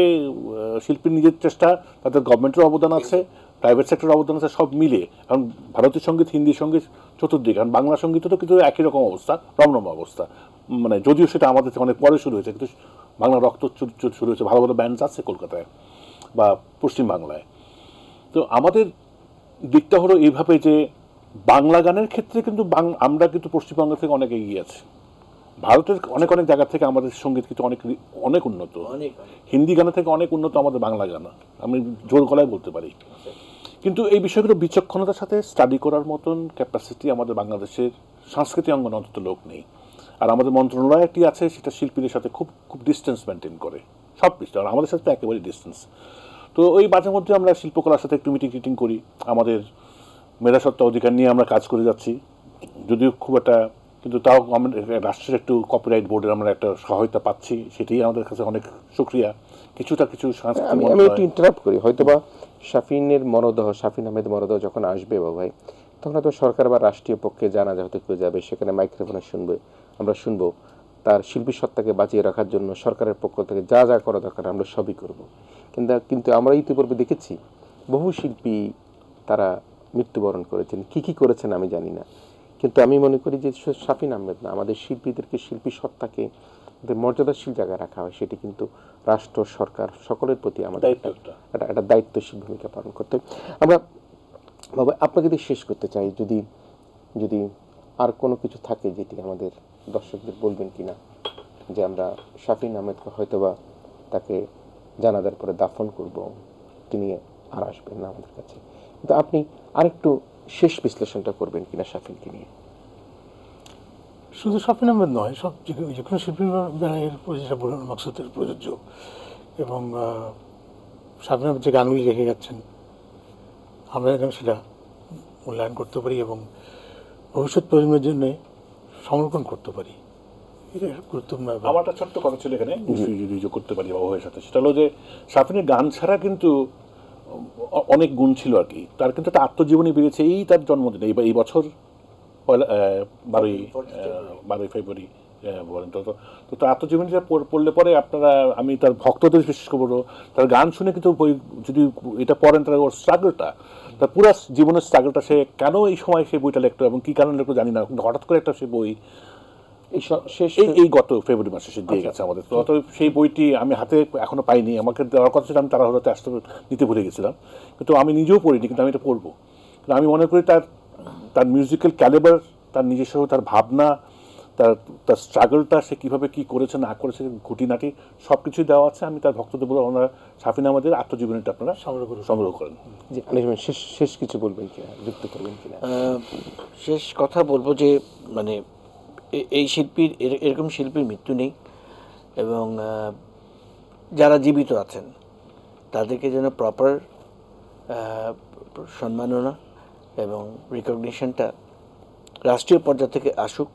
শিল্পীর নিজের চেষ্টা, তাদের গভর্নমেন্টের অবদান আছে, প্রাইভেট সেক্টরের অবদান আছে, সব মিলিয়ে। কারণ ভারতীয় সঙ্গীত, হিন্দি সঙ্গীত চতুর্দিকে, কারণ বাংলা সঙ্গীত তো কিন্তু একই রকম অবস্থা, রমরমা অবস্থা। মানে যদিও সেটা আমাদের থেকে অনেক পরে শুরু হয়েছে, কিন্তু বাংলা রক্ত শুরু হয়েছে, ভালো ভালো ব্যান্ডস আছে কলকাতায় বা পশ্চিম বাংলায়। তো আমাদের দিকটা হলো এইভাবে যে বাংলা গানের ক্ষেত্রে কিন্তু আমরা কিন্তু পশ্চিমবঙ্গ থেকে অনেক এগিয়ে আছি। ভারতের অনেক অনেক জায়গা থেকে আমাদের সঙ্গীত কিন্তু অনেক অনেক উন্নত, হিন্দি গানের থেকে অনেক উন্নত আমাদের বাংলা গান, আমি জোর গলায় বলতে পারি। কিন্তু এই বিষয়গুলো বিচক্ষণতার সাথে স্টাডি করার মতন ক্যাপাসিটি আমাদের বাংলাদেশের সাংস্কৃতিক অঙ্গনে অন্তত লোক নেই। আর আমাদের মন্ত্রণালয় একটি আছে, সেটা শিল্পীদের সাথে খুব খুব ডিস্টেন্স মেনটেন করে, সব কিছু, আর আমাদের সাথে একেবারেই ডিস্টেন্স। তো ওই মাঝে মধ্যে আমরা শিল্পকলার সাথে একটু মিটিং করি, আমাদের মেধাসত্ত্ব অধিকার নিয়ে আমরা কাজ করে যাচ্ছি, যদিও খুব একটা, কিন্তু তাও আমাদের রাষ্ট্রের একটু কপিরাইট বোর্ডের আমরা একটা সহায়তা পাচ্ছি, সেটাই আমাদের কাছে অনেক সুক্রিয়া। কিছু আমি একটু ইন্টারাপ্ট করি, হয়তোবা শাফিনের মরদেহ, শাফিন আহমেদ মরদেহ যখন আসবে ভাই, তখন হয়তো সরকার বা রাষ্ট্রীয় পক্ষে জানাজা হতে কেউ যাবে, সেখানে মাইক্রোফোনে আমরা শুনবো তার শিল্পী সত্তাকে বাঁচিয়ে রাখার জন্য সরকারের পক্ষ থেকে যা যা করা দরকার আমরা সবই করব। কিন্তু আমরা ইতিপূর্বে দেখেছি বহু শিল্পী তারা মৃত্যুবরণ করেছেন, কি করেছেন আমি জানি না, কিন্তু আমি মনে করি যে শাফিন আহমেদ না, আমাদের শিল্পীদেরকে, শিল্পী সত্তাকে মর্যাদাশীল জায়গায় রাখা হয়, সেটি কিন্তু রাষ্ট্র, সরকার সকলের প্রতি আমাদের একটা দায়িত্বশীল ভূমিকা পালন করতে। আমরা বাবা আপনাকে দিয়ে শেষ করতে চাই, যদি আর কোনো কিছু থাকে যেটি আমাদের দর্শকদের বলবেন কিনা, যে আমরা শাফিন আহমেদকে হয়তোবা তাকে জানাজার পরে দাফন করব, তিনি আর আসবেন না আমাদের কাছে, কিন্তু আপনি আরেকটু শেষ বিশ্লেষণটা করবেন কিনা শাফিনকে নিয়ে? শুধু শাফিন আহমেদ নয়, সব যে কোনো শিল্পীর বেলায় যেটা বলুন মাকসুদের প্রযোজ্য। এবং শাফিন আহমেদ যে গানগুলি রেখে যাচ্ছেন, আমরা যেন সেটা মূল্যায়ন করতে পারি এবং ভবিষ্যৎ প্রজন্মের জন্য সংরক্ষণ করতে পারি, এটা গুরুত্বপূর্ণ। আমার একটা ছোট্ট কথা ছিল এখানে, যদি যোগ করতে পারি বাবুয়ের সাথে, সেটা হলো যে শাফিনের গান ছাড়া কিন্তু অনেক গুণ ছিল আর কি। তার কিন্তু একটা আত্মজীবনী বেরিয়েছে এই তার জন্মদিন, এই বছর 12ই ফেব্রুয়ারি বলেন তো। তো তার আত্মজীবনীটা পড়লে পরে আপনারা, আমি তার ভক্তদের বিশেষ করে বলবো, তার গান শুনে কিন্তু যদি এটা পড়েন, তার ওর স্ট্রাগলটা, তার পুরো জীবনের স্ট্রাগলটা, সে কেন এই সময় সে বইটা লিখতো এবং কী কারণে লিখতো জানি না, কিন্তু হঠাৎ করে একটা সে বই এই গত ফেব্রুয়ারি মাসে সে দিয়ে গেছে আমাদের। তো সেই বইটি আমি হাতে এখনো পাইনি, আমাকে দেওয়ার কথা ছিল, আমি তাড়াহুড়োতে নিতে ভুলে গেছিলাম, কিন্তু আমি নিজেও পড়িনি, কিন্তু আমি এটা পড়বো। কিন্তু আমি মনে করি তার মিউজিক্যাল ক্যালিবার, তার নিজস্ব তার ভাবনা, তার স্ট্রাগলটা, সে কীভাবে কী করেছে না করেছে, খুঁটিনাটি সব কিছুই দেওয়া আছে। আমি তার ভক্তদের বলে ওনারা শাফিন আহমেদের আত্মজীবনীটা আপনারা সংগ্রহ করেন। শেষ কিছু বলবেন কিনা, যুক্ত করবেন কিনা? শেষ কথা বলবো যে মানে এই শিল্পীর, এরকম শিল্পীর মৃত্যু নেই, এবং যারা জীবিত আছেন তাদেরকে যেন প্রপার সম্মাননা এবং রিকগনিশনটা রাষ্ট্রীয় পর্যায় থেকে আসুক।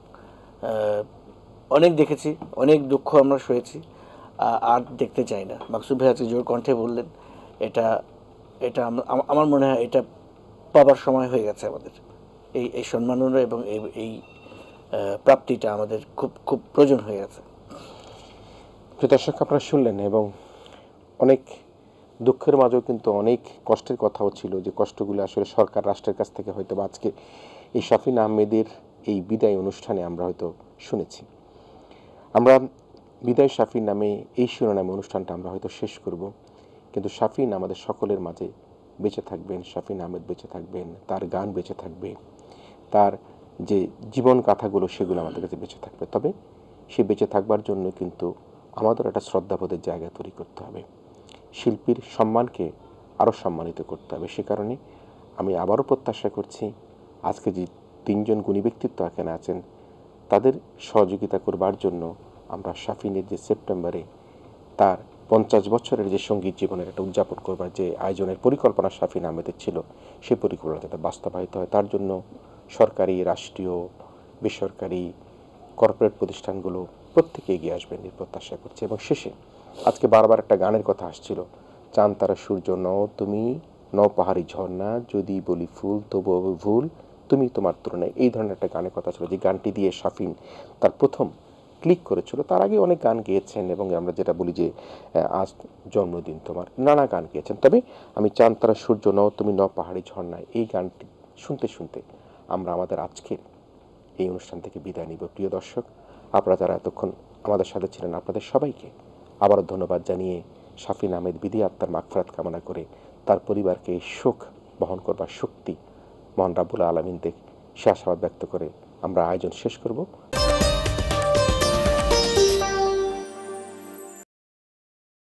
অনেক দেখেছি, অনেক দুঃখ আমরা সয়েছি, আর দেখতে চাই না। মাকসুদ ভাই আজকে জোর কণ্ঠে বললেন, এটা আমার মনে হয় এটা পাবার সময় হয়ে গেছে আমাদের। এই সম্মাননা এবং এই প্রাপ্তিটা আমাদের খুব খুব প্রয়োজন হয়ে গেছে। দর্শক আপনারা শুনলেন, এবং অনেক দুঃখের মাঝেও কিন্তু অনেক কষ্টের কথাও ছিল, যে কষ্টগুলো আসলে সরকার, রাষ্ট্রের কাছ থেকে হয়তো আজকে এই শাফিন আহমেদের এই বিদায় অনুষ্ঠানে আমরা হয়তো শুনেছি। আমরা বিদায় শাফিন নামে এই শিরোনামে অনুষ্ঠানটা আমরা হয়তো শেষ করব, কিন্তু শাফিন আমাদের সকলের মাঝে বেঁচে থাকবেন, শাফিন আহমেদ বেঁচে থাকবেন, তার গান বেঁচে থাকবে, তার যে জীবন গাথাগুলো সেগুলো আমাদের কাছে বেঁচে থাকবে। তবে সে বেঁচে থাকবার জন্য কিন্তু আমাদের একটা শ্রদ্ধাবোধের জায়গা তৈরি করতে হবে, শিল্পীর সম্মানকে আরও সম্মানিত করতে হবে। সে কারণে আমি আবারও প্রত্যাশা করছি আজকে যে 3 জন গুণী ব্যক্তিত্ব এখানে আছেন, তাদের সহযোগিতা করবার জন্য আমরা শাফিনের যে সেপ্টেম্বরে তার 50 বছরের যে সঙ্গীত জীবনের একটা উদযাপন করবার যে আয়োজনের পরিকল্পনা শাফিন আহমেদের ছিল, সেই পরিকল্পনা যাতে বাস্তবায়িত হয় তার জন্য সরকারি, রাষ্ট্রীয়, বেসরকারি, কর্পোরেট প্রতিষ্ঠানগুলো প্রত্যেকে এগিয়ে আসবেন এই প্রত্যাশা করছে। এবং শেষে আজকে বারবার একটা গানের কথা আসছিল, চাঁদ তারা সূর্য নও তুমি, নও পাহাড়ি ঝর্ণা, যদি বলি ফুল তবুও ভুল, তুমি তোমার তুলনায়, এই ধরনের একটা গানের কথা ছিল যে গানটি দিয়ে শাফিন তার প্রথম ক্লিক করেছিল। তার আগে অনেক গান গেয়েছেন এবং আমরা যেটা বলি যে আজ জন্মদিন তোমার, নানা গান গেয়েছেন। তবে আমি চাঁদ তারা সূর্য নও তুমি, নও পাহাড়ি ঝর্ণায়, এই গানটি শুনতে শুনতে আমরা আমাদের আজকের এই অনুষ্ঠান থেকে বিদায় নিব। প্রিয় দর্শক, আপনারা যারা এতক্ষণ আমাদের সাথে ছিলেন, আপনাদের সবাইকে আবারও ধন্যবাদ জানিয়ে শাফিন আহমেদ বিধি আত্মার মাগফিরাত কামনা করে তার পরিবারকে এই শোক বহন করবার শক্তি মহান রাব্বুল আলামিন দেখ, সে আশাবাদ ব্যক্ত করে আমরা আয়োজন শেষ করব।